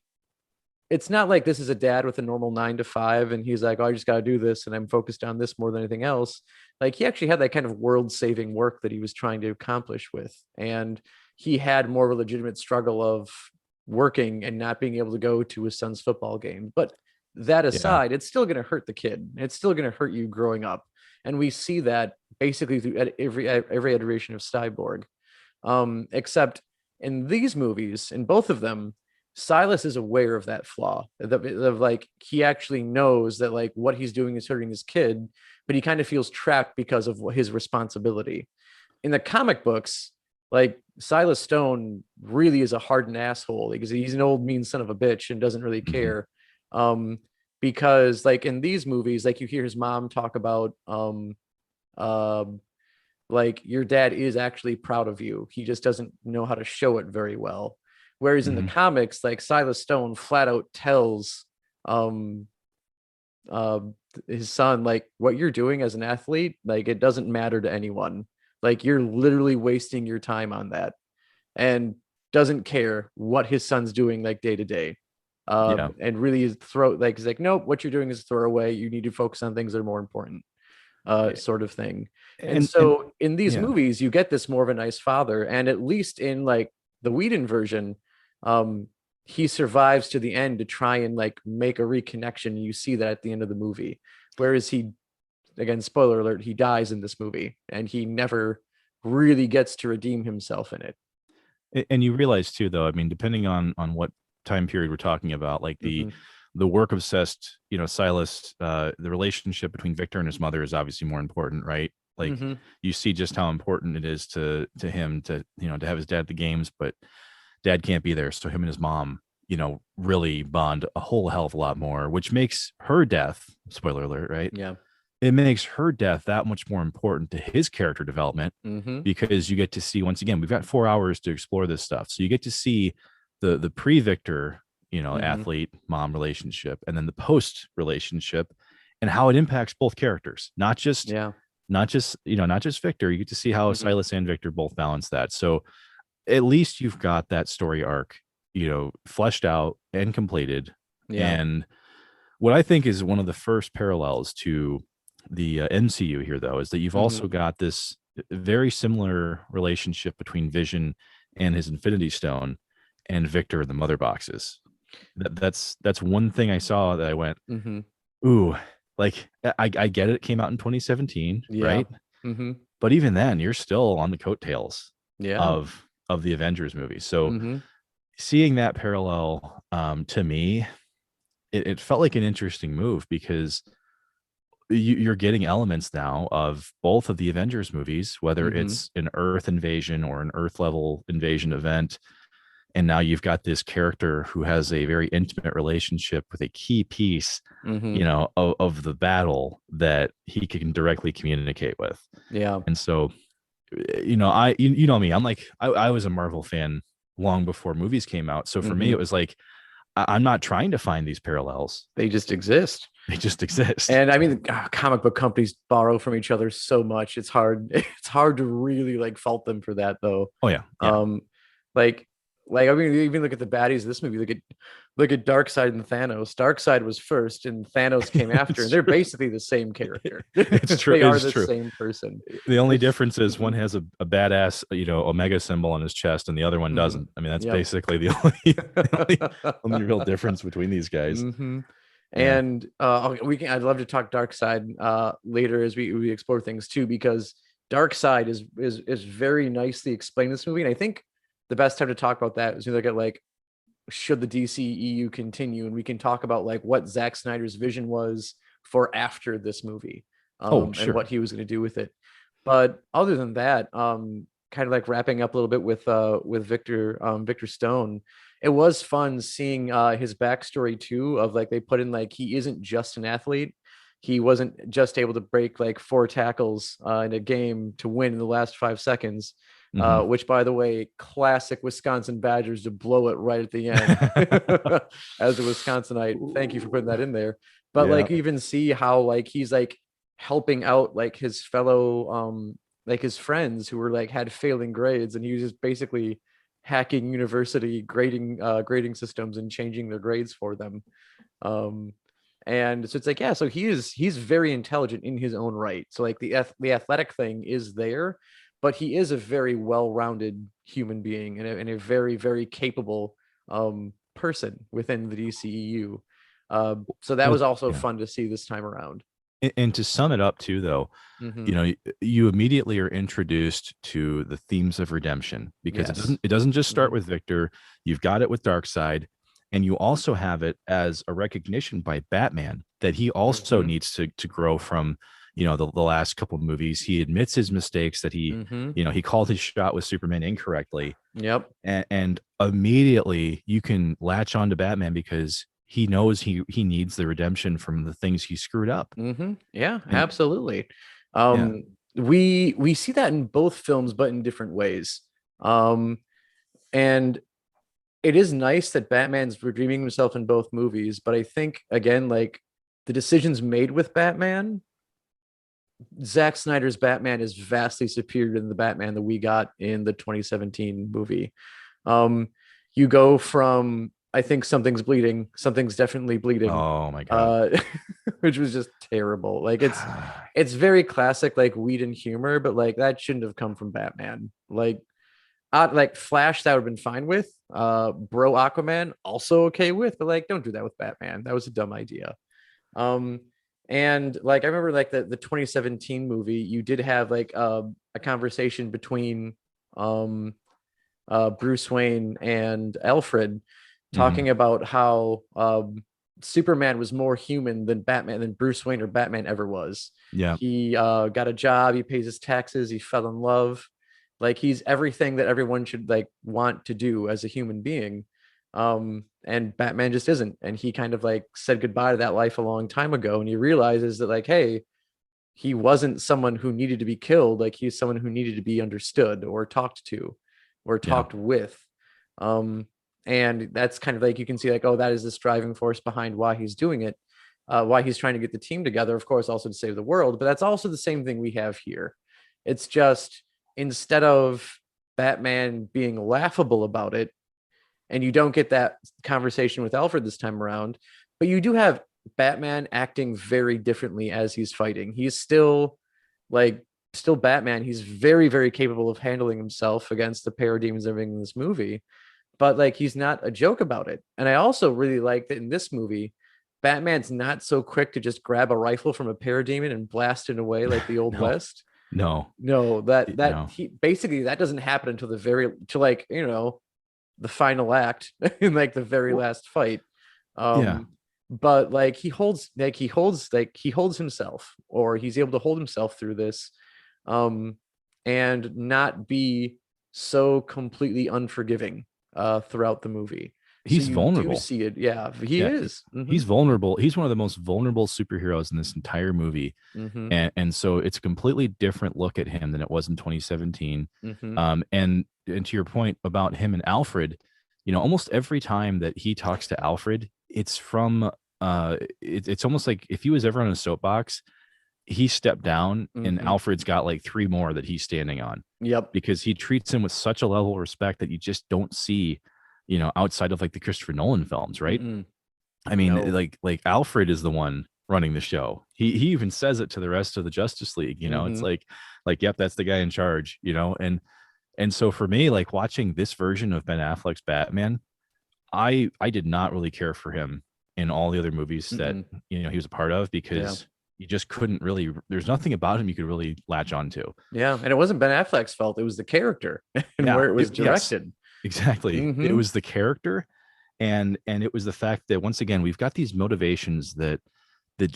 it's not like this is a dad with a normal 9 to 5 and he's like, oh, I just got to do this and I'm focused on this more than anything else. Like, he actually had that kind of world saving work that he was trying to accomplish with, and he had more of a legitimate struggle of working and not being able to go to his son's football game. But that aside, it's still going to hurt the kid. It's still going to hurt you growing up. And we see that basically through every iteration of Cyborg, except in these movies, in both of them, Silas is aware of that flaw. Of like, he actually knows that like what he's doing is hurting his kid, but he kind of feels trapped because of his responsibility. In the comic books, like, Silas Stone really is a hardened asshole because he's an old mean son of a bitch and doesn't really care. Because like in these movies, like, you hear his mom talk about like, your dad is actually proud of you, he just doesn't know how to show it very well. Whereas in the comics, like, Silas Stone flat out tells his son, like, what you're doing as an athlete, like, it doesn't matter to anyone. Like, you're literally wasting your time on that, and doesn't care what his son's doing like day to day. Yeah. And really throw like he's like, nope, what you're doing is throwaway. You need to focus on things that are more important, Eh, sort of thing. And and so in these yeah. movies, you get this more of a nice father, and at least in like the Whedon version, um, he survives to the end to try and like make a reconnection. You see that at the end of the movie, whereas he, again, spoiler alert, he dies in this movie, and he never really gets to redeem himself in it. And you realize too, though, I mean, depending on what time period we're talking about, like Mm-hmm. the work obsessed, Silas, the relationship between Victor and his mother is obviously more important, right? Like Mm-hmm. you see just how important it is to him to to have his dad at the games, but dad can't be there, so him and his mom, really bond a whole hell of a lot more, which makes her death, spoiler alert, right? Yeah. It makes her death that much more important to his character development Mm-hmm. because you get to see, once again, we've got 4 hours to explore this stuff. So you get to see the pre-Victor, Mm-hmm. athlete mom relationship, and then the post relationship and how it impacts both characters, Yeah. not just Victor. You get to see how Mm-hmm. Silas and Victor both balance that. So at least you've got that story arc, fleshed out and completed. Yeah. And what I think is one of the first parallels to the MCU here, though, is that you've Mm-hmm. also got this very similar relationship between Vision and his Infinity Stone and Victor and the Mother Boxes. That's one thing I saw that I went, Mm-hmm. ooh, like I get it. It came out in 2017, Yeah. right? Mm-hmm. But even then, you're still on the coattails Yeah. of the Avengers movie. So Mm-hmm. seeing that parallel, to me, it felt like an interesting move because you're getting elements now of both of the Avengers movies, whether Mm-hmm. it's an Earth invasion or an Earth level invasion event. And now you've got this character who has a very intimate relationship with a key piece, Mm-hmm. of the battle that he can directly communicate with. Yeah. And so, you know me, I'm like, I was a Marvel fan long before movies came out. So for me, Mm-hmm. it was like, I'm not trying to find these parallels. They just exist. They just exist. And I mean, comic book companies borrow from each other so much. It's hard. It's hard to really like fault them for that, though. Oh yeah. Yeah. Um, like, like I mean, even look at the baddies of this movie. Look at Darkseid and Thanos. Darkseid was first, and Thanos came after, and It's they're true. basically the same character. It's true. They are It's the true. same person. The only It's difference is one mhm, has a badass, Omega symbol on his chest, and the other one mhm. doesn't. I mean, that's Yep. basically the only real difference between these guys. hmm Yeah. And we can. I'd love to talk Dark Side later as we explore things too, because Dark Side is very nicely explained in this movie, and I think the best time to talk about that is we look at like, should the DCEU continue, and we can talk about like what Zack Snyder's vision was for after this movie, Oh, and sure. what he was going to do with it. But other than that, kind of like wrapping up a little bit with Victor Stone, it was fun seeing his backstory too, of like they put in like he isn't just an athlete. He wasn't just able to break like 4 tackles in a game to win in the last 5 seconds, Hmm. which, by the way, classic Wisconsin Badgers to blow it right at the end. As a Wisconsinite, thank you for putting that in there. But Yeah. like, even see how like he's like helping out like his fellow like his friends who were like had failing grades, and he was just basically hacking university grading systems and changing their grades for them. um and so it's like, yeah, so he's very intelligent in his own right. So like the athletic thing is there, but he is a very well-rounded human being, and a very very capable person within the DCEU. So that Well, was also yeah. fun to see this time around. And to sum it up too, though, Hmm. you immediately are introduced to the themes of redemption because it Yes. doesn't just start Hmm. with Victor. You've got it with Darkseid, and you also have it as a recognition by Batman that he also Hmm. needs to grow from, the last couple of movies. He admits his mistakes that Hmm. he called his shot with Superman incorrectly, Yep. and immediately you can latch on to Batman because he knows he needs the redemption from the things he screwed up. Yeah, And absolutely. yeah. We see that in both films, but in different ways. Um, and it is nice that Batman's redeeming himself in both movies, but I think again, like the decisions made with Batman, Zack Snyder's Batman is vastly superior to the Batman that we got in the 2017 movie. Um, you go from, I think something's bleeding, something's definitely bleeding, Oh my god. uh, which was just terrible. Like it's very classic, like Whedon humor, but like that shouldn't have come from Batman. Like Flash, that would have been fine with. Bro Aquaman, also okay with, but like don't do that with Batman. That was a dumb idea. Um, and like I remember like the 2017 movie, you did have like a conversation between um Bruce Wayne and Alfred Mhm. talking about how Superman was more human than Batman than Bruce Wayne or Batman ever was. Yeah. He got a job, he pays his taxes, he fell in love. Like he's everything that everyone should like want to do as a human being. And Batman just isn't. And he kind of like said goodbye to that life a long time ago. And he realizes that like, hey, he wasn't someone who needed to be killed. Like he's someone who needed to be understood or talked to or Yeah. talked with. Um, and that's kind of like you can see like, oh, that is this driving force behind why he's doing it, why he's trying to get the team together, of course, also to save the world. But that's also the same thing we have here. It's just instead of Batman being laughable about it, and you don't get that conversation with Alfred this time around, but you do have Batman acting very differently as he's fighting. He's still like still Batman. He's very, very capable of handling himself against the parademons everything in this movie, but like he's not a joke about it. And I also really like that in this movie, Batman's not so quick to just grab a rifle from a parademon and blast it away like the old No. West. No. No, that No. he basically that doesn't happen until the very to like, the final act in like the very last fight. Yeah. But like he holds himself, or he's able to hold himself through this, um and not be so completely unforgiving throughout the movie. So He's you do vulnerable. see it. Yeah, he Yeah. is. Mm-hmm. He's vulnerable. He's one of the most vulnerable superheroes in this entire movie. Mm-hmm. And so it's a completely different look at him than it was in 2017. Mm-hmm. And to your point about him and Alfred, almost every time that he talks to Alfred, it's from it's almost like if he was ever on a soapbox, he stepped down and Mm-hmm. Alfred's got like three more that he's standing on, Yep. because he treats him with such a level of respect that you just don't see, outside of like the Christopher Nolan films, right? Mm-mm. I mean, No. like Alfred is the one running the show. He even says it to the rest of the Justice League. It's Mm-hmm. like yep, that's the guy in charge. And so for me, like watching this version of Ben Affleck's Batman, I did not really care for him in all the other movies that Mm-mm. he was a part of, Yeah. because you just couldn't really. There's nothing about him you could really latch onto. Yeah, and it wasn't Ben Affleck's fault. It was the character and Yeah. where it was Yes. directed. Exactly. It Mm-hmm. was the character, and it was the fact that once again we've got these motivations that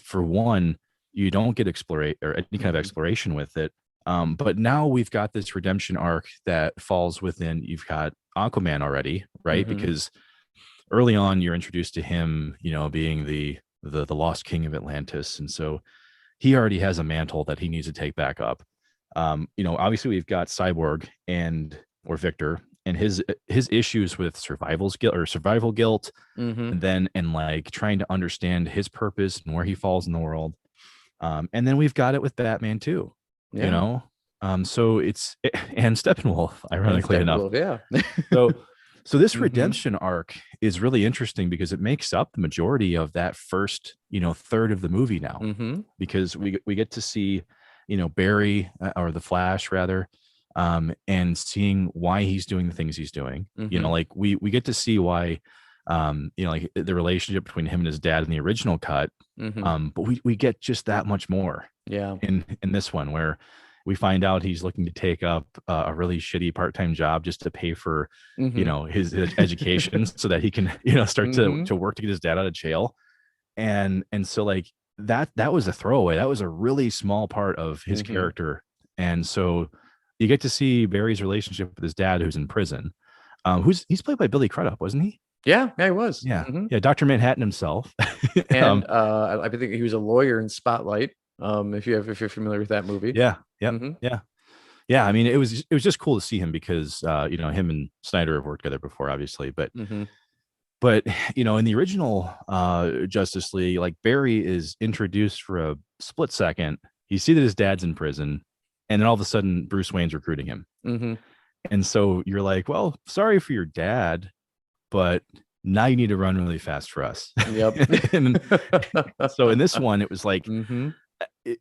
for one, you don't get explore or any kind of Mm-hmm. exploration with it. But now we've got this redemption arc that falls within. You've got Aquaman already, right? Mm-hmm. Because early on you're introduced to him, being the lost king of Atlantis, and so he already has a mantle that he needs to take back up. Obviously we've got Cyborg or Victor and his issues with survival guilt, Mm-hmm. and like trying to understand his purpose and where he falls in the world. And then we've got it with Batman too, you Yeah. know. So and Steppenwolf, And ironically enough. Steppenwolf, yeah. So so this Mm-hmm. redemption arc is really interesting because it makes up the majority of that first, third of the movie now, Mm-hmm. because we get to see, Barry, or the Flash rather, and seeing why he's doing the things he's doing. Mm-hmm. Like we get to see why, like the relationship between him and his dad in the original cut. Mm-hmm. But we get just that much more Yeah. in this one, where we find out he's looking to take up a really shitty part-time job just to pay for, Mm-hmm. his education so that he can, start Mm-hmm. to work to get his dad out of jail. And so like that was a throwaway. That was a really small part of his Mm-hmm. character. And so you get to see Barry's relationship with his dad, who's in prison. He's played by Billy Crudup, wasn't he? Yeah, he was. Yeah. Mm-hmm. Yeah. Dr. Manhattan himself. And I think he was a lawyer in Spotlight. If you're familiar with that movie. Yeah. Yep. Mm-hmm. Yeah. Yeah. I mean, it was just cool to see him because, him and Snyder have worked together before, obviously, but Mm-hmm. But in the original Justice League, like Barry is introduced for a split second. You see that his dad's in prison, and then all of a sudden Bruce Wayne's recruiting him. Mm-hmm. And so you're like, well, sorry for your dad, but now you need to run really fast for us. Yep. And so in this one, it was like Mm-hmm.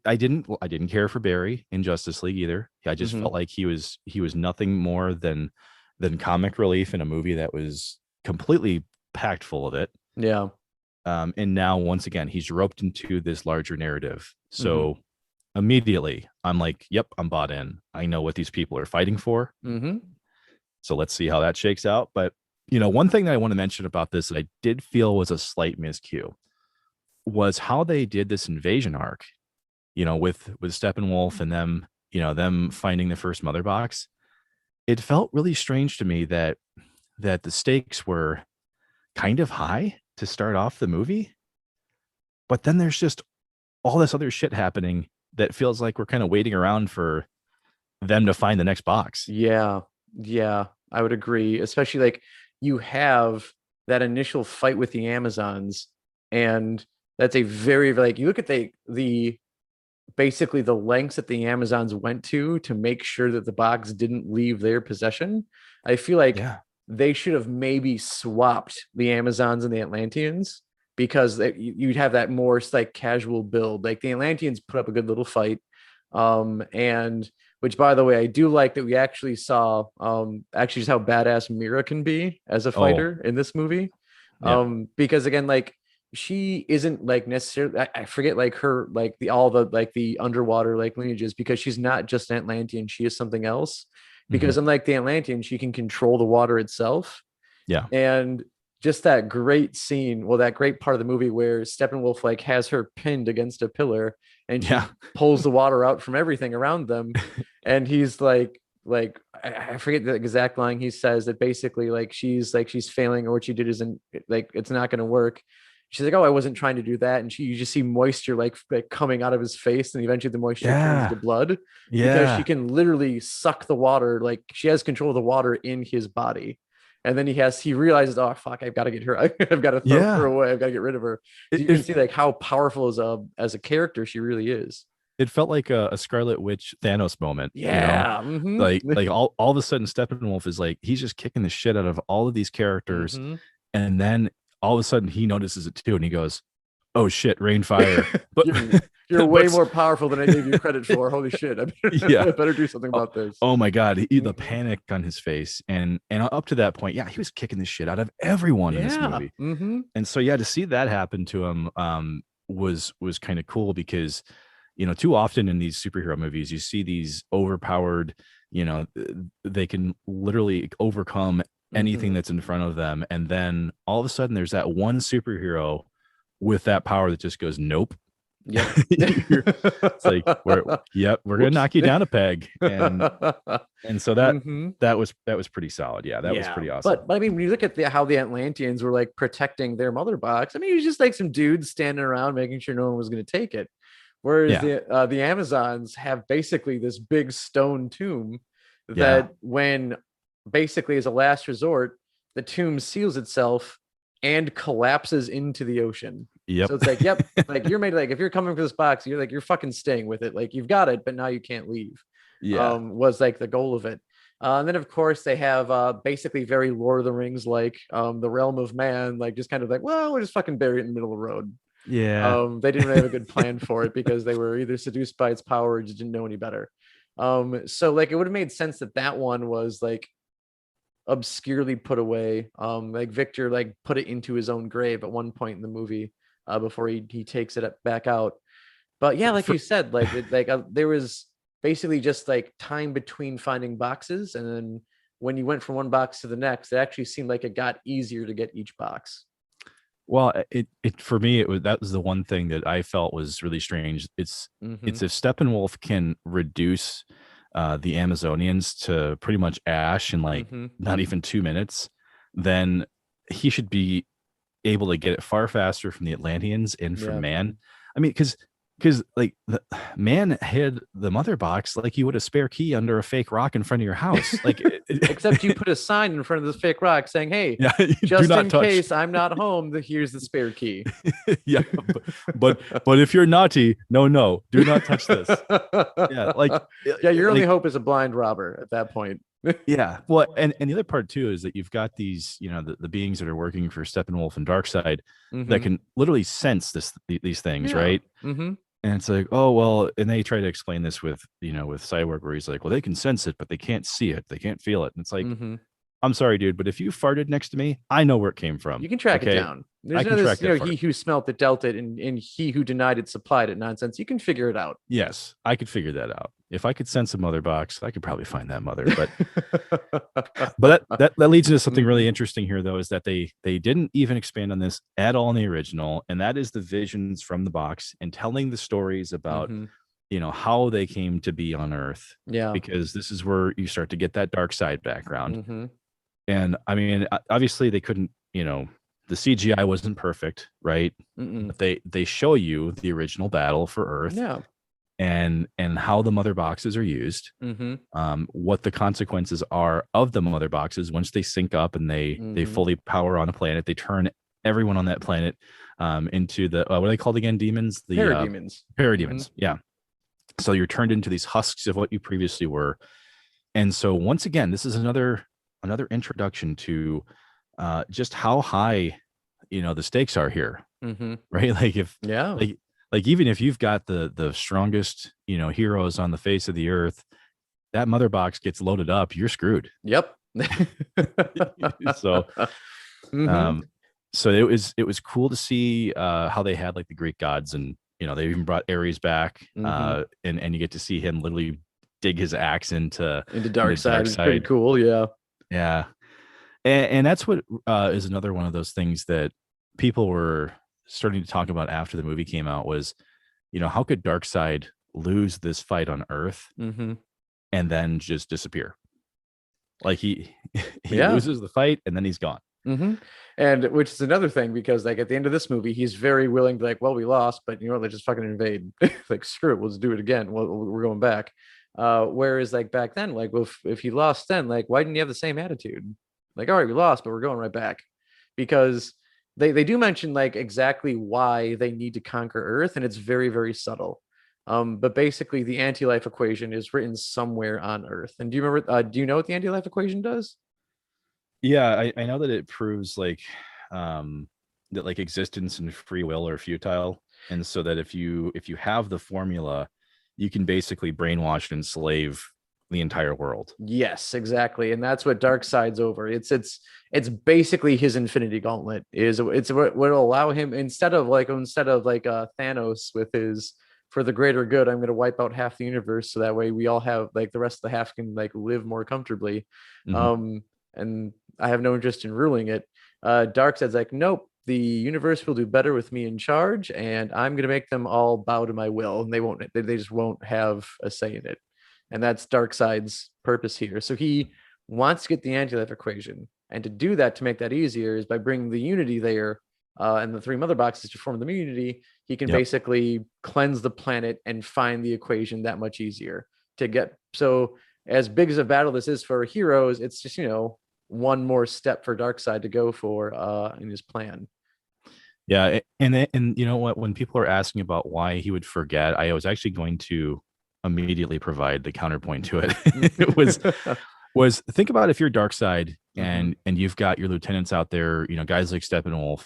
I didn't care for Barry in Justice League either. I just Mm-hmm. felt like he was nothing more than comic relief in a movie that was completely packed full of it. Yeah. And now once again, he's roped into this larger narrative. Mm-hmm. So immediately I'm like, yep, I'm bought in. I know what these people are fighting for. Mm-hmm. So let's see how that shakes out. But one thing that I want to mention about this that I did feel was a slight miscue was how they did this invasion arc, with Steppenwolf and them finding the first mother box. It felt really strange to me that the stakes were kind of high to start off the movie, but then there's just all this other shit happening that feels like we're kind of waiting around for them to find the next box. Yeah. Yeah. I would agree. Especially like you have that initial fight with the Amazons, and that's a very like you look at the basically the lengths that the Amazons went to make sure that the box didn't leave their possession. I feel like Yeah. they should have maybe swapped the Amazons and the Atlanteans, because you'd have that more like casual build. Like the Atlanteans put up a good little fight, and which, by the way, I do like that we actually saw actually just how badass Mira can be as a Oh, fighter in this movie. yep. Because again, like she isn't like necessarily I forget like her like the all the like the underwater like lineages, because she's not just an Atlantean, she is something else. Hmm. Because unlike the Atlantean, she can control the water itself. Yeah. And just that great scene, well, that great part of the movie where Steppenwolf like has her pinned against a pillar, and she Yeah. pulls the water out from everything around them, and he's like I forget the exact line he says, that basically like she's failing, or what she did isn't like it's not going to work. She's like, oh, I wasn't trying to do that, and you just see moisture like coming out of his face, and eventually the moisture turns into Yeah. blood, because she Yeah. can literally suck the water, like she has control of the water in his body. And then he realizes, oh fuck, I've got to get her, I've got to throw her Yeah. away, I've got to get rid of her. So It, you can it, see like how powerful as a character she really is. it felt like a Scarlet Witch Thanos moment, Yeah. Mm-hmm. like all of a sudden Steppenwolf is like, he's just kicking the shit out of all of these characters. Mm-hmm. And then all of a sudden he notices it too. And he goes, oh shit, rain, fire. But, You're way but more powerful than I gave you credit for. Holy shit. yeah. I better do something Oh, about this. oh my God. The Mhm. panic on his face. And up to that point, yeah, he was kicking the shit out of everyone in this Yeah. movie. Mm-hmm. And so, yeah, to see that happen to him was kind of cool, because too often in these superhero movies you see these overpowered, they can literally overcome anything Mm-hmm. that's in front of them, and then all of a sudden there's that one superhero with that power that just goes nope. Yep. It's like we're gonna knock you down a peg, and so that Mhm. that was pretty solid. Yeah, that was pretty awesome. But I mean, when you look at how the Atlanteans were like protecting their mother box, I mean, it was just like some dudes standing around making sure no one was going to take it. Whereas Yeah, the Amazons have basically this big stone tomb yeah, that, when basically as a last resort, the tomb seals itself and collapses into the ocean. yep. So it's like, yep, like you're made like if you're coming for this box, you're fucking staying with it. Like you've got it, but now you can't leave. Yeah. Was like the goal of it. And then of course they have basically very Lord of the Rings like the realm of man, like just kind of like, well, we'll just fucking bury it in the middle of the road. Yeah. They didn't really have a good plan for it, because they were either seduced by its power or just didn't know any better. So like it would have made sense that one was like obscurely put away. Like Victor like put it into his own grave at one point in the movie, before he takes it back out. But yeah, like For, you said, like there was basically just like time between finding boxes, and then when you went from one box to the next, it actually seemed like it got easier to get each box. well, it for me, that was the one thing that I felt was really strange. Mm-hmm. It's if Steppenwolf can reduce the Amazonians to pretty much ash in like Mm-hmm. not even 2 minutes, then he should be able to get it far faster from the Atlanteans and from Yeah. man. I mean, because because like the man hid the mother box like you would a spare key under a fake rock in front of your house. Like, Except you put a sign in front of this fake rock saying, "Hey, yeah, do just not in touch. case I'm not home, here's the spare key." Yeah, but if you're naughty, no, do not touch this. Yeah, Yeah, your only like hope is a blind robber at that point. yeah. Well, and the other part too is that you've got these, the beings that are working for Steppenwolf and Darkseid that Mm-hmm. can literally sense these things, Yeah. right? Mm-hmm. And it's like, oh well, and they try to explain this with with Cyborg, where he's like, well, they can sense it, but they can't see it, they can't feel it, and it's like, Mm-hmm. I'm sorry, dude, but if you farted next to me, I know where it came from. You can track it Okay, down. I There's no can this, track that he fart. who smelt it dealt it, and he who denied it supplied it nonsense. You can figure it out. Yes, I could figure that out. If I could sense a mother box, I could probably find that mother. But that leads into something really Mhm. interesting here, though, is that they didn't even expand on this at all in the original, and that is the visions from the box and telling the stories about Mhm. how they came to be on Earth, Yeah. because this is where you start to get that dark side background. Mhm. And I mean, obviously they couldn't, the CGI wasn't perfect, right? Mm-mm. But they show you the original battle for Earth Yeah. and how the mother boxes are used, Mhm. what the consequences are of the mother boxes once they sync up and they Mhm. fully power on a planet. They turn everyone on that planet into the what are they called again? Demons, the Parademons. Mhm. parademons. Yeah. So you're turned into these husks of what you previously were. And so once again, this is another introduction to just how high the stakes are here, Mhm. right? Like if Yeah. like like even if you've got the strongest heroes on the face of the earth, that mother box gets loaded up, you're screwed. Yep. So Mhm. um so it was cool to see how they had like the Greek gods, and they even brought Ares back, Mhm. and you get to see him literally dig his axe Into into dark side dark is pretty side. cool. Yeah. Yeah. And that's what is another one of those things that people were starting to talk about after the movie came out was, how could Darkseid lose this fight on Earth Mhm. and then just disappear? Like he Yeah. loses the fight and then he's gone. And which is another thing because like at the end of this movie, he's very willing to be like, well, we lost, but you know, let's just fucking invade. Like, screw it, let's do it again. Well, we're going back. Whereas like back then, like if he lost then, like why didn't you have the same attitude? Like, all right, we lost, but we're going right back. Because they do mention like exactly why they need to conquer Earth, and it's very, very subtle. But basically the anti-life equation is written somewhere on Earth. And do you know what the anti-life equation does? Yeah, I know that it proves like that like existence and free will are futile. And so that if you have the formula, you can basically brainwash and enslave the entire world. Yes, exactly, and that's what Darkseid's over. It's basically his Infinity Gauntlet. It's what will allow him instead of like Thanos with his for the greater good. I'm going to wipe out half the universe so that way we all have like the rest of the half can like live more comfortably. Mhm. Um, and I have no interest in ruling it. Darkseid's like, nope. The universe will do better with me in charge, and I'm going to make them all bow to my will, and they won't. They just won't have a say in it, and that's Darkseid's purpose here. So he wants to get the anti-life equation, and to do that, to make that easier, is by bringing the unity there and the three mother boxes to form the unity. He can Yep. basically cleanse the planet and find the equation that much easier to get. So as big as a battle this is for heroes, it's just one more step for Darkseid to go for in his plan. Yeah, and you know what? When people are asking about why he would forget, I was actually going to immediately provide the counterpoint to it. It was think about if you're Darkseid Mm-hmm. and you've got your lieutenants out there, guys like Steppenwolf,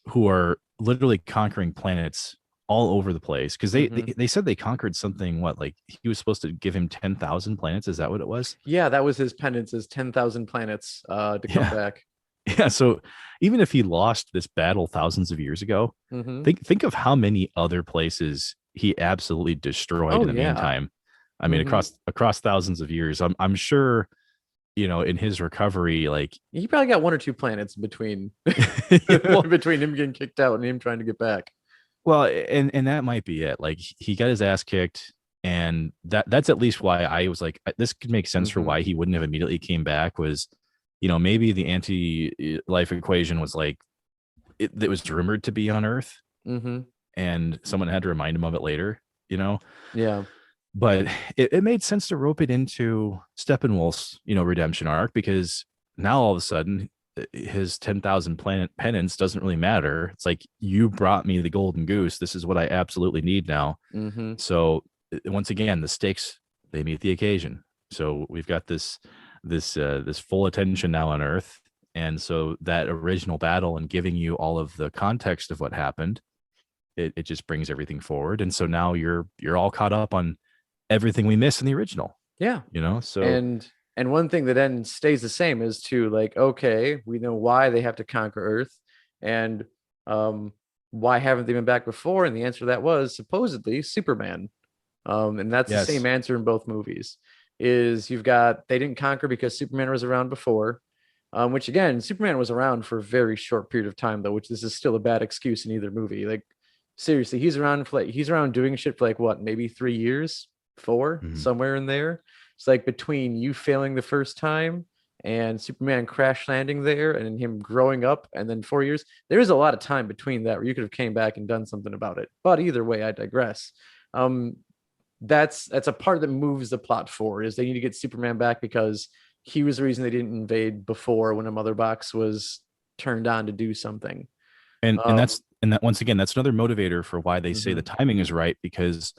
who are literally conquering planets all over the place, because they, Mm-hmm. they they said they conquered something, what, like he was supposed to give him 10,000 planets. Is that what it was? Yeah, that was his penance, is 10,000 planets to come Yeah. back. Yeah. So even if he lost this battle thousands of years ago, Mm-hmm. think of how many other places he absolutely destroyed Oh in the yeah. meantime. I mean, Mm-hmm. across thousands of years. I'm sure, in his recovery, like He probably got one or two planets between well, between him getting kicked out and him trying to get back. well, and that might be it. Like he got his ass kicked, and that's at least why I was like, this could make sense for Mm-hmm. why he wouldn't have immediately came back. Was, maybe the anti life equation was like it was rumored to be on Earth, Mm-hmm. and someone had to remind him of it later, you know. Yeah. But it made sense to rope it into Steppenwolf's, redemption arc, because now all of a sudden his 10,000 planet penance doesn't really matter. It's like, you brought me the golden goose. This is what I absolutely need now. Mm-hmm. So once again, the stakes, they meet the occasion. So we've got this full attention now on Earth. And so that original battle and giving you all of the context of what happened, it just brings everything forward. And so now you're all caught up on everything we missed in the original. Yeah. So And one thing that then stays the same is to, like, okay, we know why they have to conquer Earth, and why haven't they been back before? And the answer to that was supposedly Superman. And that's the yes. same answer in both movies. Is you've got, they didn't conquer because Superman was around before, which again, Superman was around for a very short period of time, though, which this is still a bad excuse in either movie. Like, seriously, he's around doing shit for like what, maybe 3 years, 4, Mhm. somewhere in there. It's like between you failing the first time and Superman crash landing there and him growing up and then 4 years, there is a lot of time between that where you could have came back and done something about it. But either way, I digress. That's a part that moves the plot forward, is they need to get Superman back because he was the reason they didn't invade before, when a mother box was turned on to do something. And that once again, that's another motivator for why they say the timing is right, because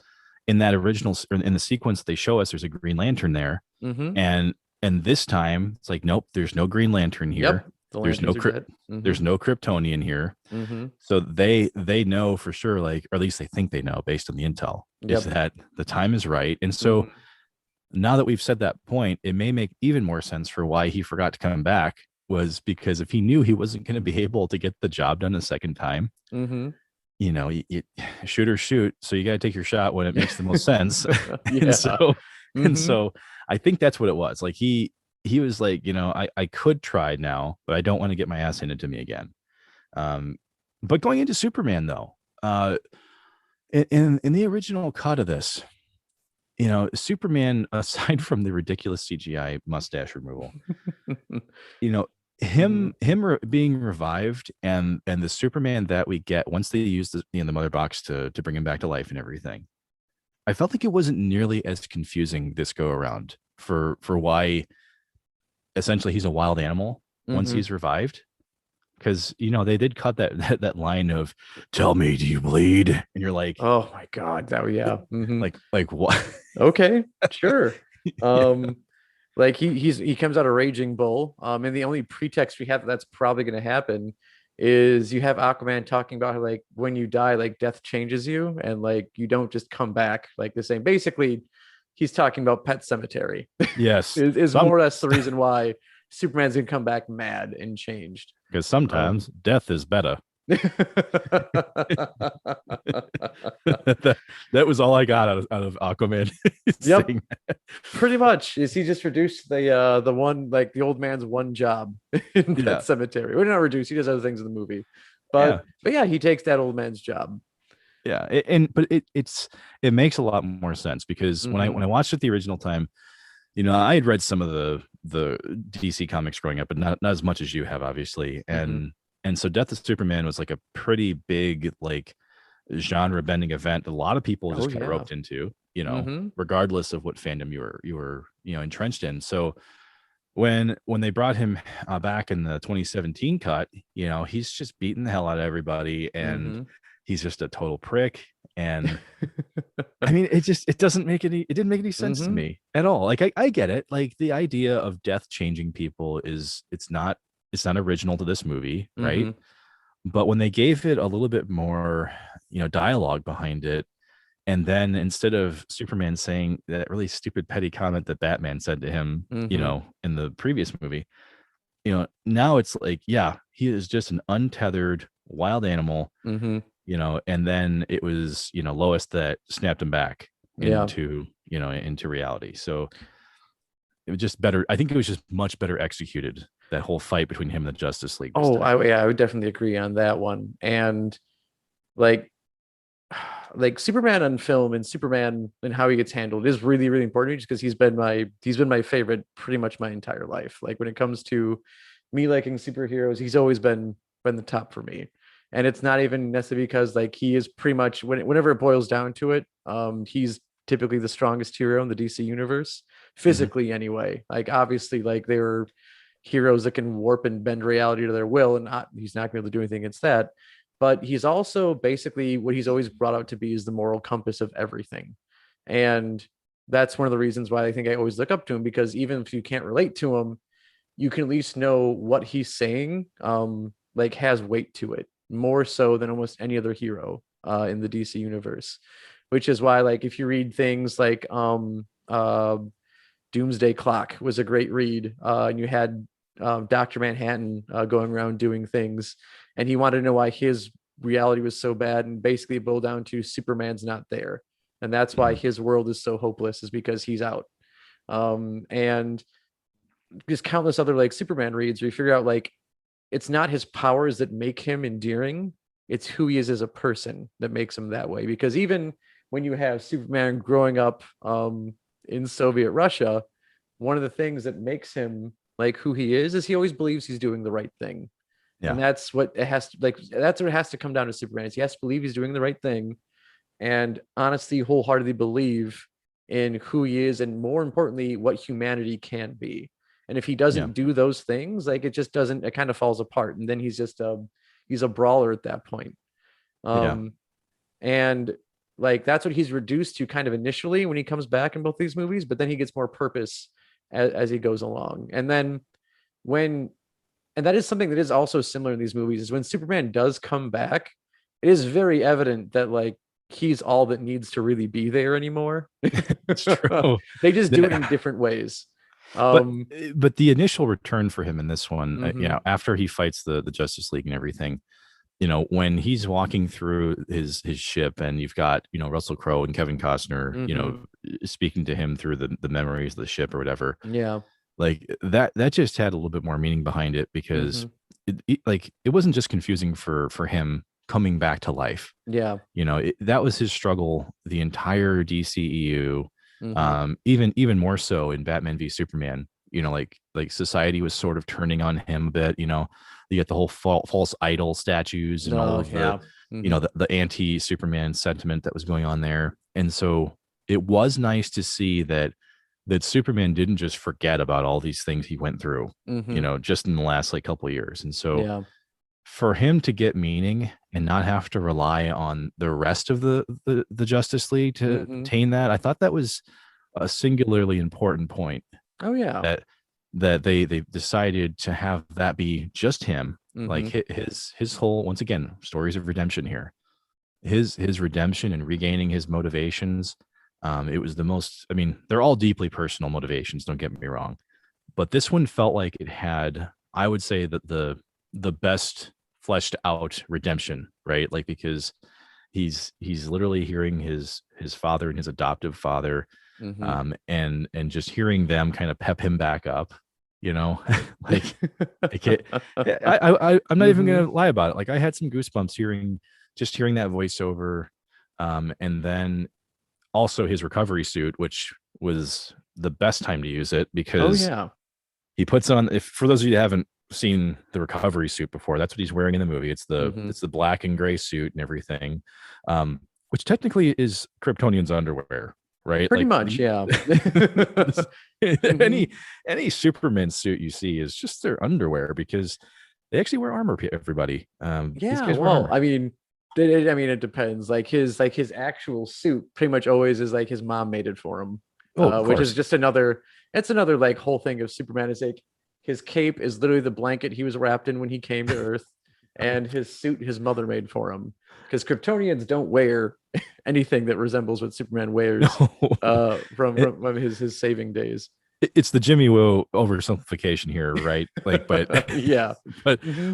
in that original, in the sequence they show us, there's a Green Lantern there, and this time it's like, nope, there's no Green Lantern here. Yep, there's no there's no Kryptonian here. So they know for sure, like, or at least they think they know based on the intel, is that the time is right. And so now that we've said that point, it may make even more sense for why he forgot to come back, was because if he knew he wasn't going to be able to get the job done a second time, you shoot or shoot. So you got to take your shot when it makes the most sense. And so I think that's what it was. Like, he was like, I could try now, but I don't want to get my ass handed to me again. But going into Superman, though, in the original cut of this, Superman, aside from the ridiculous CGI mustache removal, him being revived, and the Superman that we get once they use the mother box to bring him back to life and everything, I felt like it wasn't nearly as confusing this go around for why essentially he's a wild animal once he's revived. Because they did cut that line of, "Tell me, do you bleed?" And you're like, oh my god, that, yeah. Like what? Okay, sure. Like he comes out a raging bull. And the only pretext we have that's probably going to happen is you have Aquaman talking about how, like, when you die, like, death changes you, and like you don't just come back like the same. Basically, he's talking about Pet Cemetery. Yes, is more or less the reason why Superman's gonna come back mad and changed. Because sometimes death is better. that was all I got out of Aquaman. Yep, pretty much. Is he just reduced the one, like, the old man's one job in Pet Cemetery? Well, not reduced. He does other things in the movie, but yeah, he takes that old man's job. Yeah, but it makes a lot more sense, because when I watched it the original time, I had read some of the DC comics growing up, but not as much as you have, obviously. And so Death of Superman was like a pretty big, like, genre bending event that a lot of people just kind of roped into, regardless of what fandom you were entrenched in. So when they brought him back in the 2017 cut, he's just beating the hell out of everybody, and he's just a total prick. And I mean, it didn't make any sense to me at all. Like, I get it. Like, the idea of death changing people it's not original to this movie, right? But when they gave it a little bit more, dialogue behind it, and then instead of Superman saying that really stupid petty comment that Batman said to him, in the previous movie, now it's like, yeah, he is just an untethered wild animal. And then it was, Lois that snapped him back into reality. So it was just better. I think it was just much better executed, that whole fight between him and the Justice League. I would definitely agree on that one. And like Superman on film and Superman and how he gets handled is really, really important, just because he's been my favorite pretty much my entire life. Like, when it comes to me liking superheroes, he's always been the top for me. And it's not even necessarily because like he is pretty much whenever it boils down to it, he's typically the strongest hero in the DC universe, Mhm. physically anyway. Like obviously, like they're heroes that can warp and bend reality to their will, and he's not going to be able to do anything against that. But he's also basically what he's always brought out to be is the moral compass of everything. And that's one of the reasons why I think I always look up to him, because even if you can't relate to him, you can at least know what he's saying like has weight to it, more so than almost any other hero in the DC universe. Which is why, like, if you read things like Doomsday Clock was a great read, and you had Dr. Manhattan going around doing things, and he wanted to know why his reality was so bad, and basically boiled down to Superman's not there, and that's why Mhm. his world is so hopeless, is because he's out. And just countless other like Superman reads where you figure out like it's not his powers that make him endearing, it's who he is as a person that makes him that way. Because even when you have Superman growing up in Soviet Russia, one of the things that makes him like who he is he always believes he's doing the right thing. And Yeah. that's what it has to like, that's what it has to come down to Superman, is he has to believe he's doing the right thing, and honestly wholeheartedly believe in who he is, and more importantly what humanity can be. And if he Yeah. doesn't do those things, like it just doesn't, it kind of falls apart, and then he's a brawler at that point. Yeah. um and like that's what he's reduced to kind of initially when he comes back in both these movies, but then he gets more purpose as he goes along. And then when, and that is something that is also similar in these movies, is when Superman does come back, it is very evident that like he's all that needs to really be there anymore. It's true. They just do it in The- different ways. but um but the initial return for him in this one, mhm, after he fights the Justice League and everything, when he's walking through his ship, and you've got Russell Crowe and Kevin Costner, mhm, speaking to him through the memories of the ship or whatever, yeah, like that just had a little bit more meaning behind it, because mhm, it wasn't just confusing for him coming back to life. yeah, That was his struggle the entire DCEU, mhm, even more so in Batman v Superman. Like society was sort of turning on him a bit. You get the whole false idol statues and all oh of yeah, mhm, the anti Superman sentiment that was going on there. And so it was nice to see that Superman didn't just forget about all these things he went through, mhm, just in the last like couple of years. And so yeah, for him to get meaning and not have to rely on the rest of the Justice League to mhm, attain that, I thought that was a singularly important point, oh yeah, that they decided to have that be just him. Like mhm, his whole, once again, stories of redemption here. His redemption and regaining his motivations. It was the most. I mean, they're all deeply personal motivations. Don't get me wrong, but this one felt like it had, I would say, that the best fleshed out redemption, right? Like, because he's literally hearing his father and his adoptive father, mhm. and just hearing them kind of pep him back up, you know like I can't, I'm not even Mhm. gonna lie about it. Like, I had some goosebumps hearing that voiceover, and then also his recovery suit, which was the best time to use it, Oh because yeah. he puts on, if for those of you that haven't seen the recovery suit before, that's what he's wearing in the movie. It's the Mhm. it's the black and gray suit and everything, which technically is Kryptonian's underwear, right? Pretty Like much, yeah. this- Mhm. any Superman suit you see is just their underwear, because they actually wear armor. Everybody, these Yeah, guys wear well, armor. I mean, I mean, it depends. Like his actual suit pretty much always is like his mom made it for him. Oh, of Which is course. just another, it's another like whole thing of Superman is like his cape is literally the blanket he was wrapped in when he came to Earth, and his suit his mother made for him. Because Kryptonians don't wear anything that resembles what Superman wears No, from his saving days. it's the Jimmy Woo oversimplification here, right? Like, but Yeah. but Hmm.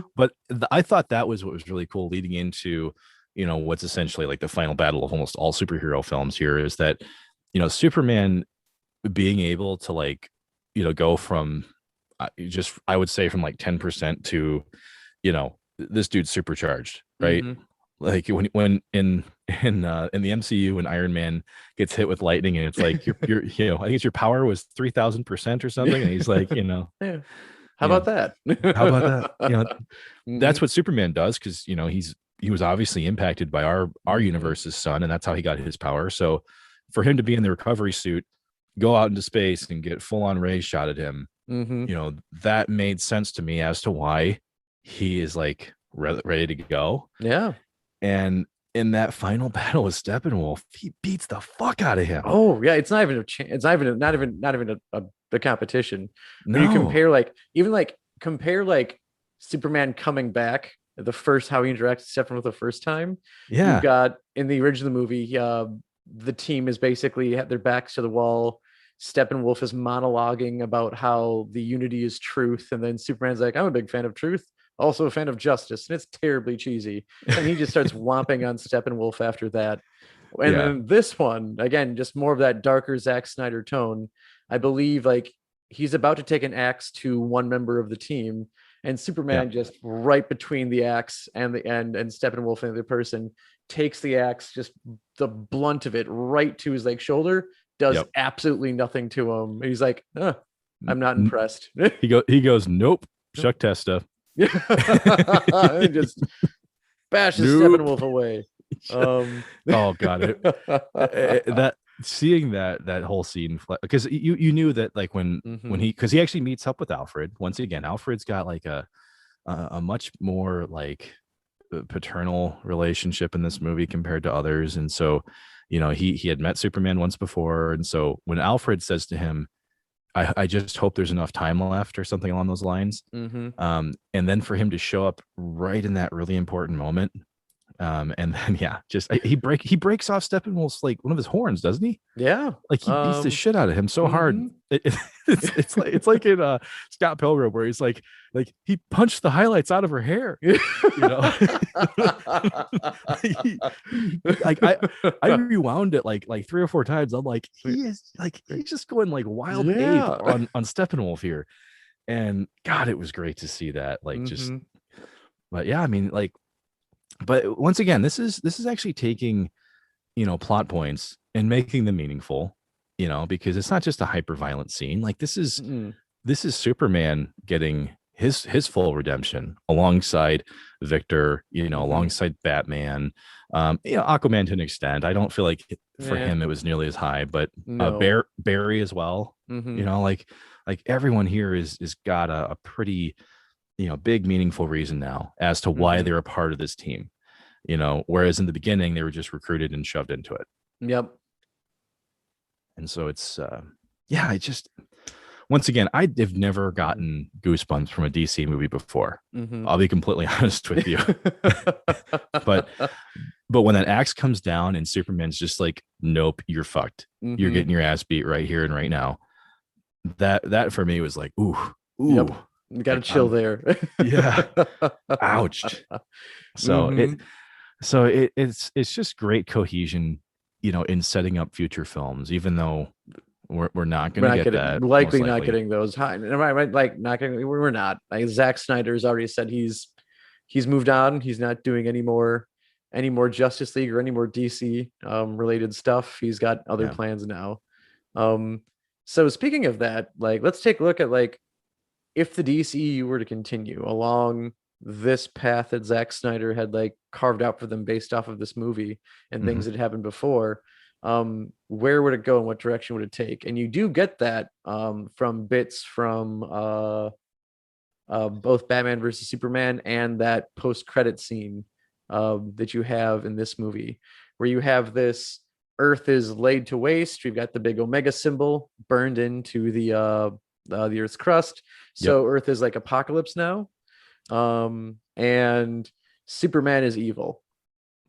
I thought that was what was really cool leading into what's essentially like the final battle of almost all superhero films here, is that Superman being able to, like, go from, just, I would say, from like 10% to, this dude's supercharged, right? Hmm. Like, when in the MCU, when Iron Man gets hit with lightning, and it's like your I think it's your power was 3,000% or something, and he's like, Yeah. How you know about that? how about that? That's Hmm. what Superman does, because he's was obviously impacted by our universe's sun, and that's how he got his power. So for him to be in the recovery suit, go out into space and get full on ray shot at him, that made sense to me as to why he is like ready to go. Yeah. And in that final battle with Steppenwolf, he beats the fuck out of him. Oh yeah, it's not even a chance. It's not even a competition. When you No. compare like Superman coming back the first how he interacts with Steppenwolf the first time. Yeah. You've got in the original movie, the team is basically had their backs to the wall. Steppenwolf is monologuing about how the unity is truth, and then Superman's like, "I'm a big fan of truth, also a fan of justice," and it's terribly cheesy. And he just starts whomping on Steppenwolf after that. And then this one, again, just more of that darker Zack Snyder tone. I believe like he's about to take an axe to one member of the team, and Superman just right between the axe and the end, and Steppenwolf and the other person takes the axe, just the blunt of it right to his like shoulder, does absolutely nothing to him. And he's like, I'm not impressed. He goes, nope, Chuck Testa. And just bashes Steppenwolf away. Oh god, that seeing that whole scene, because you knew that like when he actually meets up with Alfred once again. Alfred's got like a much more like paternal relationship in this movie compared to others, and so he had met Superman once before, and so when Alfred says to him, I just hope there's enough time left or something along those lines, and then for him to show up right in that really important moment. And then he breaks off Steppenwolf's like one of his horns, doesn't he? Yeah, like he beats the shit out of him so hard. It's like in Scott Pilgrim where he's like he punched the highlights out of her hair. I rewound it like 3 or 4 times. I'm like, he's just going like wild ape on Steppenwolf here, and God, it was great to see that. But yeah, I mean, like. But once again, this is actually taking, plot points and making them meaningful, because it's not just a hyper violent scene. Like this is Superman getting his full redemption alongside Victor, alongside Batman, Aquaman to an extent. I don't feel like for him it was nearly as high, but Barry as well. Like everyone here is got a pretty big meaningful reason now as to why they're a part of this team, whereas in the beginning they were just recruited and shoved into it. Yep. And so it's I just, once again, I've never gotten goosebumps from a DC movie before. I'll be completely honest with you. but when that axe comes down and Superman's just like, nope, you're fucked. You're getting your ass beat right here and right now. That for me was like, ooh. Yep. You got to chill there. Yeah. Ouch. So it's just great cohesion, in setting up future films, even though we're not going to get that. Likely not getting those high. Right? Like not getting. We're not. Like Zack Snyder's already said he's moved on. He's not doing any more Justice League or any more DC related stuff. He's got other plans now. So speaking of that, like let's take a look at like, if the DCEU were to continue along this path that Zack Snyder had like carved out for them based off of this movie and things that happened before, where would it go and what direction would it take? And you do get that from bits from both Batman versus Superman and that post-credit scene that you have in this movie, where you have this Earth is laid to waste. We've got the big Omega symbol burned into the Earth's crust. So Earth is like apocalypse now. And Superman is evil.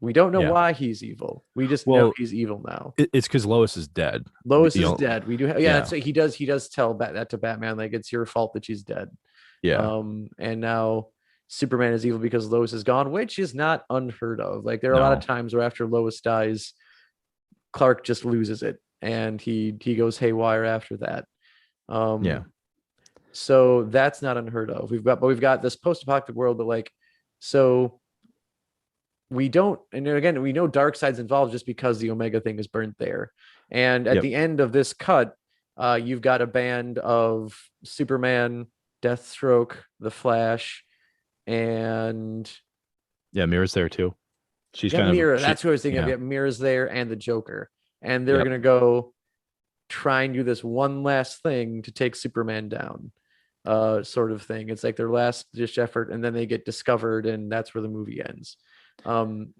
We don't know why he's evil. We just know he's evil now. It's because Lois is dead. Lois is dead. We do have, so he does tell that to Batman, like, it's your fault that she's dead. And now Superman is evil because Lois is gone, which is not unheard of. Like there are a lot of times where after Lois dies, Clark just loses it and he goes haywire after that. So that's not unheard of. We've got this post-apocalyptic world, but like, so we don't, and again, we know Darkseid's involved just because the Omega thing is burnt there. And at the end of this cut, you've got a band of Superman, Deathstroke, the Flash, and Mira's there too. She's You got kind of Mirror. she, That's what I was thinking of. yeah, You got Mirror's there and the Joker, and they're yep. gonna go try and do this one last thing to take Superman down, sort of thing. It's like their last ditch effort, and then they get discovered, and that's where the movie ends.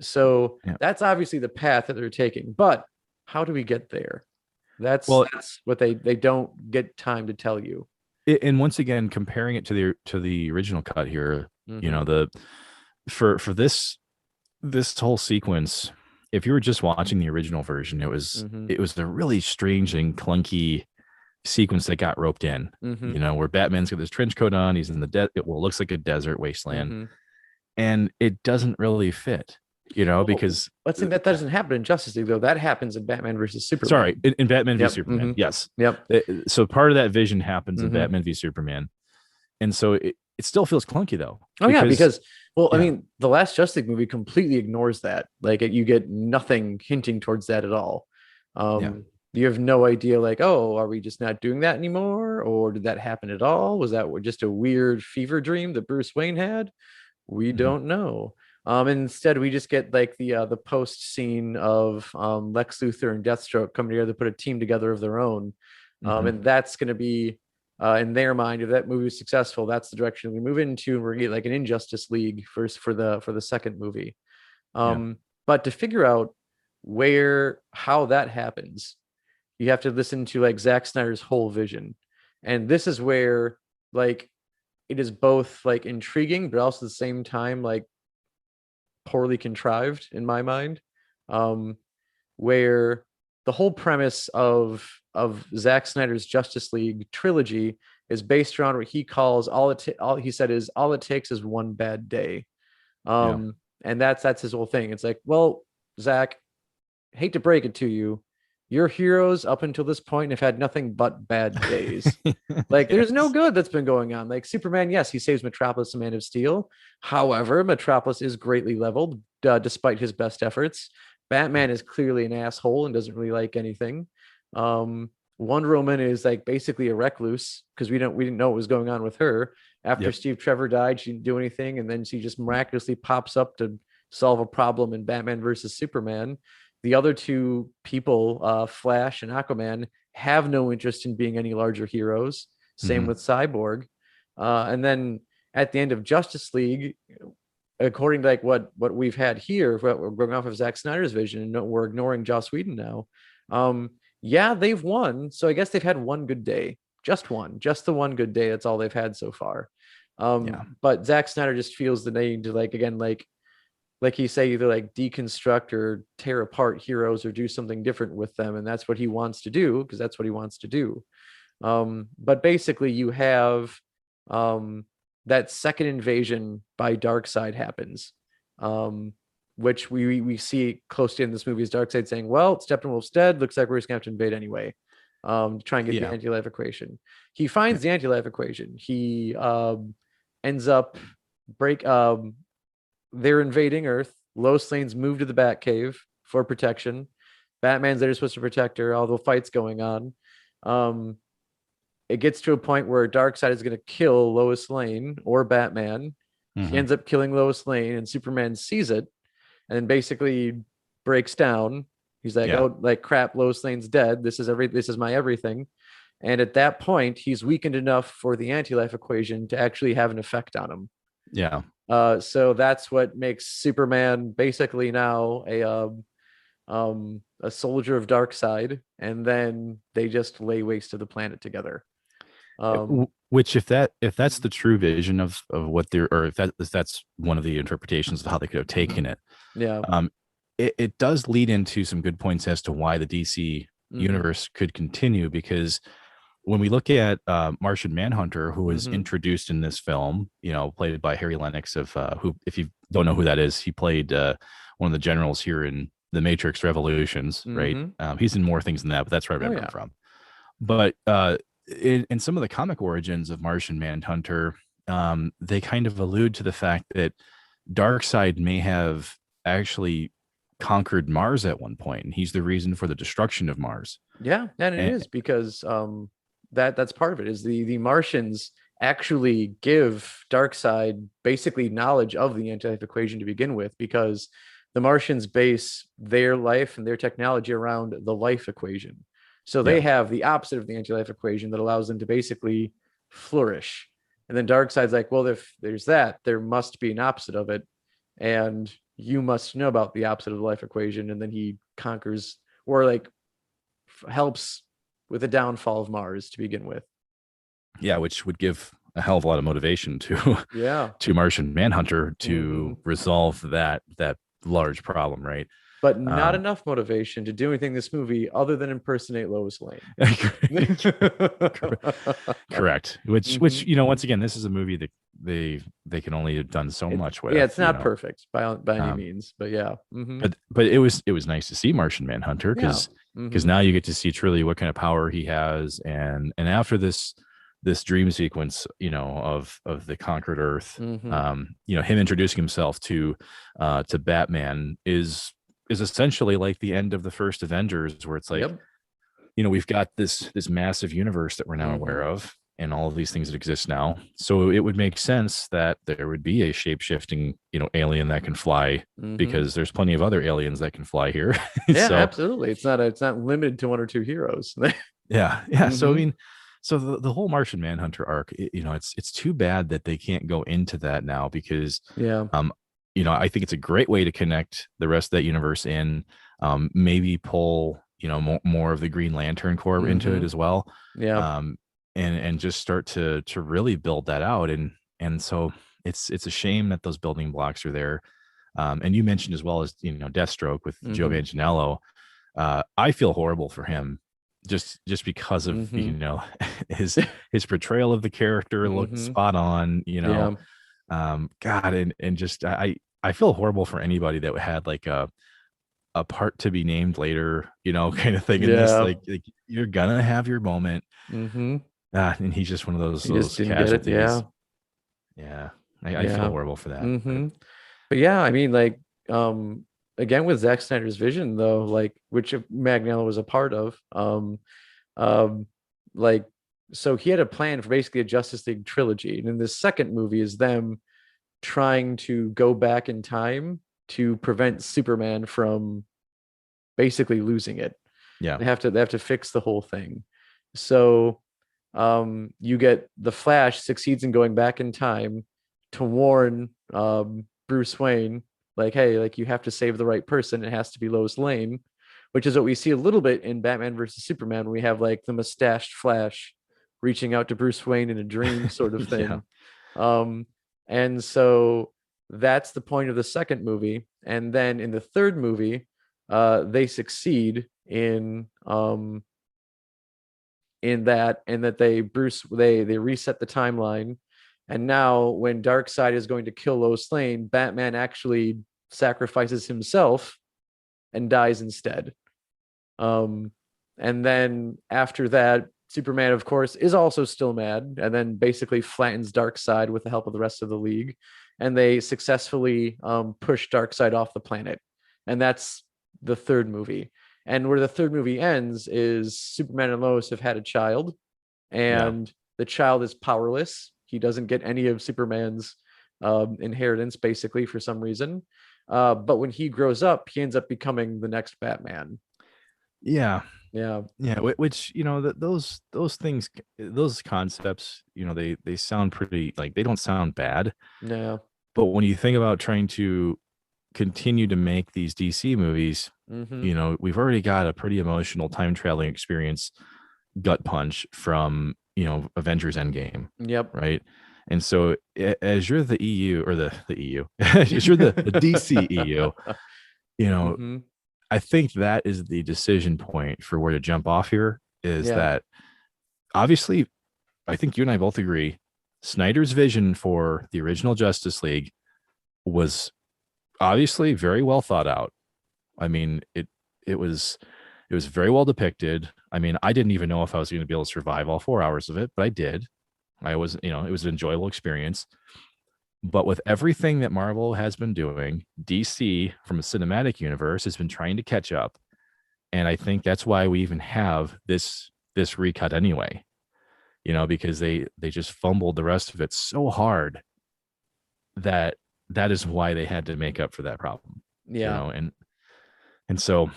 So Yeah. that's obviously the path that they're taking. But how do we get there? Well, That's what they don't get time to tell you. and once again, comparing it to the original cut here, you Mm-hmm. know, the for this whole sequence, if you were just watching the original version, Mm-hmm. it was a really strange and clunky sequence that got roped in. Mm-hmm. You know, where Batman's got this trench coat on, he's in the well, it looks like a desert wasteland, Mm-hmm. and it doesn't really fit. You know, Well, because let's think that doesn't happen in Justice League though. That happens in Batman versus sorry, Superman. in Batman v Yep. Superman, Mm-hmm. yes. Yep. So part of that vision happens in Mm-hmm. Batman v Superman, and so it still feels clunky though, Oh yeah, because well, I yeah, mean, the last Justice League movie completely ignores that. Like you get nothing hinting towards that at all. yeah, You have no idea, like, oh, are we just not doing that anymore, or did that happen at all? Was that just a weird fever dream that Bruce Wayne had? We mhm, don't know. Instead, we just get like the post scene of Lex Luthor and Deathstroke coming together to put a team together of their own, mhm, and that's going to be in their mind, if that movie is successful, that's the direction we move into, and we're gonna get like an Injustice League first for the second movie. yeah, But to figure out how that happens, you have to listen to like Zack Snyder's whole vision, and this is where like it is both like intriguing, but also at the same time like poorly contrived in my mind. Um, where the whole premise of Zack Snyder's Justice League trilogy is based around what he calls all he said is all it takes is one bad day. yeah. And that's his whole thing. It's like, well, Zack, hate to break it to you, your heroes up until this point have had nothing but bad days. Like, there's no Yes. good that's been going on. Like Superman, yes, he saves Metropolis and Man of Steel. However, Metropolis is greatly leveled, despite his best efforts. Batman is clearly an asshole and doesn't really like anything. Wonder Woman is like basically a recluse because we didn't know what was going on with her. After Yep. Steve Trevor died, she didn't do anything, and then she just miraculously pops up to solve a problem in Batman versus Superman. The other two people, Flash and Aquaman, have no interest in being any larger heroes. Same Mhm. with Cyborg. And then at the end of Justice League, according to like what we've had here, what we're going off of Zack Snyder's vision, and we're ignoring Joss Whedon now. Yeah, they've won, so I guess they've had one good day, just the one good day. That's all they've had so far. Yeah. But Zack Snyder just feels the need to like again like he say either like deconstruct or tear apart heroes or do something different with them, and that's what he wants to do because that's what he wants to do. But basically, you have um, that second invasion by Darkseid happens, which we see close to in this movie is Darkseid saying, "Well, Steppenwolf's dead. Looks like we're just gonna have to invade anyway." To try and get the Yeah. anti-life equation. He finds the anti-life equation. He ends up break. They're invading Earth. Lois Lane's moved to the Batcave for protection. Batman's there supposed to protect her. All the fights going on. Um, it gets to a point where Darkseid is going to kill Lois Lane or Batman. He Mhm. ends up killing Lois Lane, and Superman sees it and then basically breaks down. He's like, Yeah. "Oh, like crap! Lois Lane's dead. This is my everything." And at that point, he's weakened enough for the anti-life equation to actually have an effect on him. Yeah. So that's what makes Superman basically now a soldier of Darkseid, and then they just lay waste to the planet together. Which if that's the true vision of what they're, or if that's one of the interpretations of how they could have taken it, Yeah. um it does lead into some good points as to why the DC Mm-hmm. universe could continue, because when we look at Martian Manhunter, who was Mm-hmm. introduced in this film, you know, played by Harry Lennox, of who, if you don't know who that is, he played one of the generals here in the Matrix Revolutions, right? Mm-hmm. He's in more things than that, but that's where I Oh remember him yeah. from. But in some of the comic origins of Martian Manhunter, they kind of allude to the fact that Darkseid may have actually conquered Mars at one point, and he's the reason for the destruction of Mars. Yeah, and it And is because that's part of it is the Martians actually give Darkseid basically knowledge of the anti-life equation to begin with because the Martians base their life and their technology around the life equation. So they Yeah. have the opposite of the anti-life equation that allows them to basically flourish. And then Darkseid's like, well, if there's that, there must be an opposite of it. And you must know about the opposite of the life equation. And then he conquers, or like helps with the downfall of Mars to begin with. Yeah, which would give a hell of a lot of motivation to Yeah. to Martian Manhunter Mm-hmm. to resolve that large problem, right? But not Um, enough motivation to do anything in this movie other than impersonate Lois Lane. correct. Which Mhm. once again, this is a movie that they can only have done so much Yeah, with, it's not perfect by any Um, means, but yeah. but it was nice to see Martian Manhunter Yeah. because now you get to see truly what kind of power he has, and after this dream sequence, of the conquered Earth, Hmm. him introducing himself to Batman is essentially like the end of the first Avengers, where it's like, Yep. we've got this massive universe that we're now aware Hmm. of, and all of these things that exist now. So it would make sense that there would be a shape-shifting, alien that can fly, Hmm. because there's plenty of other aliens that can fly here. Yeah, So absolutely. It's not limited to one or two heroes. yeah. So I Hmm. mean, so the whole Martian Manhunter arc, it's too bad that they can't go into that now, because Yeah. um I think it's a great way to connect the rest of that universe in, maybe pull more of the Green Lantern Corps into it Hmm. as well, Yeah. um and just start to really build that out, and so it's a shame that those building blocks are there. And you mentioned as well as Deathstroke with Joe Hmm. Manganiello. I feel horrible for him, just because of Hmm. his portrayal of the character looked Hmm. spot on. Yeah. God, and just I feel horrible for anybody that had like a part to be named later, kind of thing in this. Yeah. Like you're gonna have your moment, Hmm. and he's just one of those He just those didn't get it. casualties. Yeah. Yeah, I feel Yeah. horrible for that, but Hmm. But yeah, I mean, like, um, again with Zack Snyder's vision, though, like, which Magnello was a part of, um, like, so he had a plan for basically a Justice League trilogy, and in the second movie is them trying to go back in time to prevent Superman from basically losing it. yeah, They have to fix the whole thing. So you get the Flash succeeds in going back in time to warn Bruce Wayne, like, hey, like you have to save the right person. It has to be Lois Lane, which is what we see a little bit in Batman versus Superman. We have like the mustached Flash reaching out to Bruce Wayne in a dream sort of yeah, thing. Um, and so that's the point of the second movie. And then in the third movie, they succeed in that, and that they reset the timeline. And now when Darkseid is going to kill Lois Lane, Batman actually sacrifices himself and dies instead. um and then after that, Superman, of course, is also still mad, and then basically flattens Darkseid with the help of the rest of the League, and they successfully push Darkseid off the planet. And that's the third movie. And where the third movie ends is Superman and Lois have had a child, yeah. and the child is powerless. He doesn't get any of Superman's inheritance, basically, for some reason. But when he grows up, he ends up becoming the next Batman. Yeah, Yeah. yeah, which those things, those concepts, they sound pretty, like, they don't sound bad, Yeah. but when you think about trying to continue to make these DC movies, Mm-hmm. we've already got a pretty emotional time traveling experience, gut punch from Avengers Endgame, Yep. right? And so as you're the EU, or the EU, as you're the DCEU, you know, Mm-hmm. I think that is the decision point for where to jump off here, is Yeah. that obviously, I think you and I both agree, Snyder's vision for the original Justice League was obviously very well thought out. I mean, it was very well depicted. I mean, I didn't even know if I was going to be able to survive all 4 hours of it, but I did. I was, it was an enjoyable experience. But with everything that Marvel has been doing, DC from a cinematic universe has been trying to catch up, and I think that's why we even have this recut anyway. Because they just fumbled the rest of it so hard that that is why they had to make up for that problem. Yeah. And so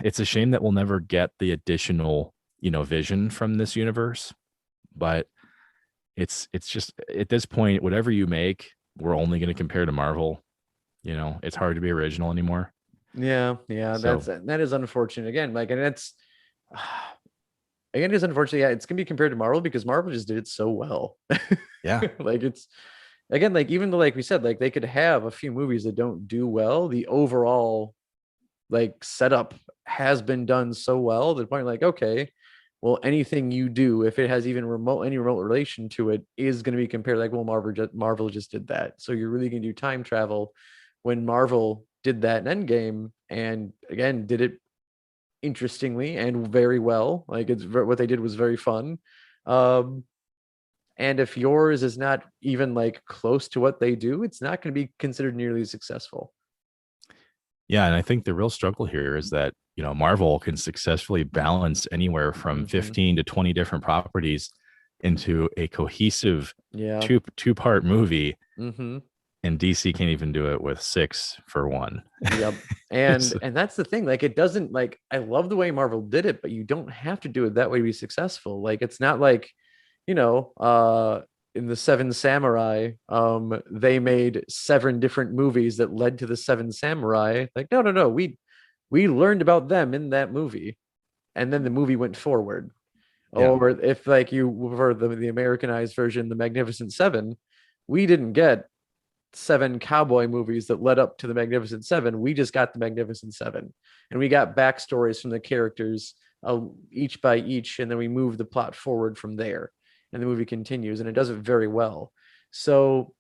it's a shame that we'll never get the additional, vision from this universe. But it's just at this point, whatever you make, we're only going to compare to Marvel. It's hard to be original anymore. Yeah. So That is unfortunate. Again, like, and it's again, it's unfortunate. Yeah, it's gonna be compared to Marvel because Marvel just did it so well. yeah, Like it's again, like even though, like we said, like they could have a few movies that don't do well, the overall like setup has been done so well to the point like, okay, well, anything you do, if it has even any remote relation to it, is going to be compared like, well, Marvel just did that. So you're really going to do time travel when Marvel did that in Endgame, and again did it interestingly and very well. Like what they did was very fun. Um, and if yours is not even like close to what they do, it's not going to be considered nearly as successful. yeah, and I think the real struggle here is that Marvel can successfully balance anywhere from Mm-hmm. 15 to 20 different properties into a cohesive Yeah. two-part movie, Mm-hmm. and DC can't even do it with 6 for one. Yep. It's And that's the thing. Like it doesn't like I love the way Marvel did it, but you don't have to do it that way to be successful. Like it's not like, you know, in the Seven Samurai, they made 7 different movies that led to the Seven Samurai. Like, no. We learned about them in that movie, and then the movie went forward. yeah, Or if like you were the Americanized version, the Magnificent Seven, we didn't get 7 cowboy movies that led up to the Magnificent Seven. We just got the Magnificent Seven, and we got backstories from the characters, each by each, and then we move the plot forward from there, and the movie continues, and it does it very well. So,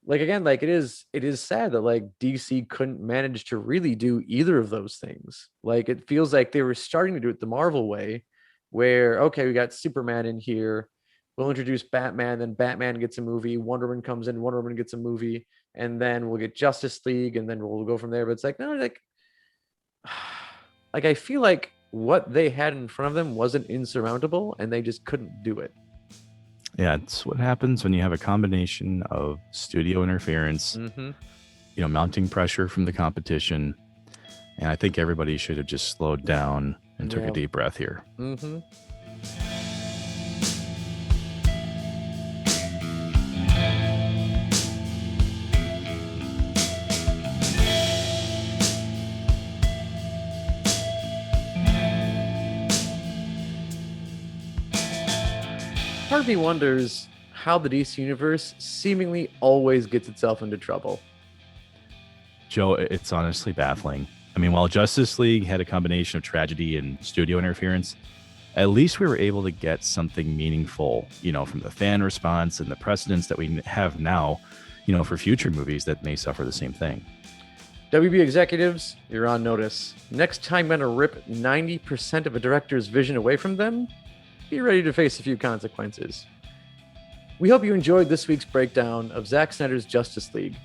like again, like it is sad that like DC couldn't manage to really do either of those things. Like it feels like they were starting to do it the Marvel way, where okay, we got Superman in here, we'll introduce Batman, then Batman gets a movie, Wonder Woman comes in, Wonder Woman gets a movie, and then we'll get Justice League, and then we'll go from there. But it's like, no, like I feel like what they had in front of them wasn't insurmountable, and they just couldn't do it. yeah, it's what happens when you have a combination of studio interference, Mm-hmm. mounting pressure from the competition, and I think everybody should have just slowed down and took a deep breath here. Mm-hmm. Part of me wonders how the DC universe seemingly always gets itself into trouble. Joe, it's honestly baffling. I mean, while Justice League had a combination of tragedy and studio interference, at least we were able to get something meaningful, from the fan response and the precedents that we have now, for future movies that may suffer the same thing. WB executives, you're on notice. Next time you're going to rip 90% of a director's vision away from them, be ready to face a few consequences. We hope you enjoyed this week's breakdown of Zack Snyder's Justice League,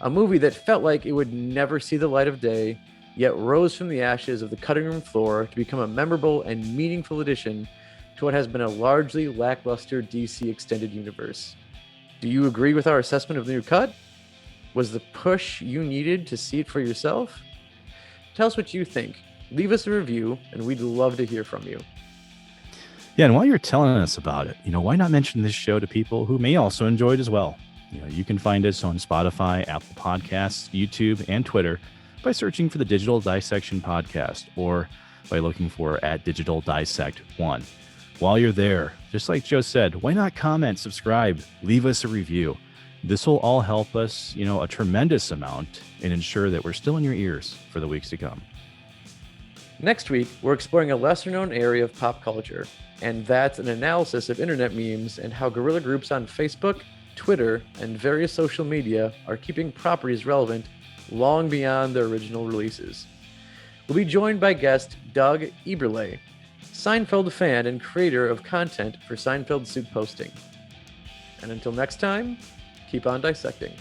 a movie that felt like it would never see the light of day, yet rose from the ashes of the cutting room floor to become a memorable and meaningful addition to what has been a largely lackluster DC extended universe. Do you agree with our assessment of the new cut? Was the push you needed to see it for yourself? Tell us what you think. Leave us a review, and we'd love to hear from you. Yeah, and while you're telling us about it, why not mention this show to people who may also enjoy it as well? You can find us on Spotify, Apple Podcasts, YouTube, and Twitter by searching for the Digital Dissection Podcast or by looking for @DigitalDissect1. While you're there, just like Joe said, why not comment, subscribe, leave us a review? This will all help us, a tremendous amount and ensure that we're still in your ears for the weeks to come. Next week, we're exploring a lesser-known area of pop culture, and that's an analysis of internet memes and how guerrilla groups on Facebook, Twitter, and various social media are keeping properties relevant long beyond their original releases. We'll be joined by guest Doug Eberle, Seinfeld fan and creator of content for Seinfeld Soup Posting. And until next time, keep on dissecting.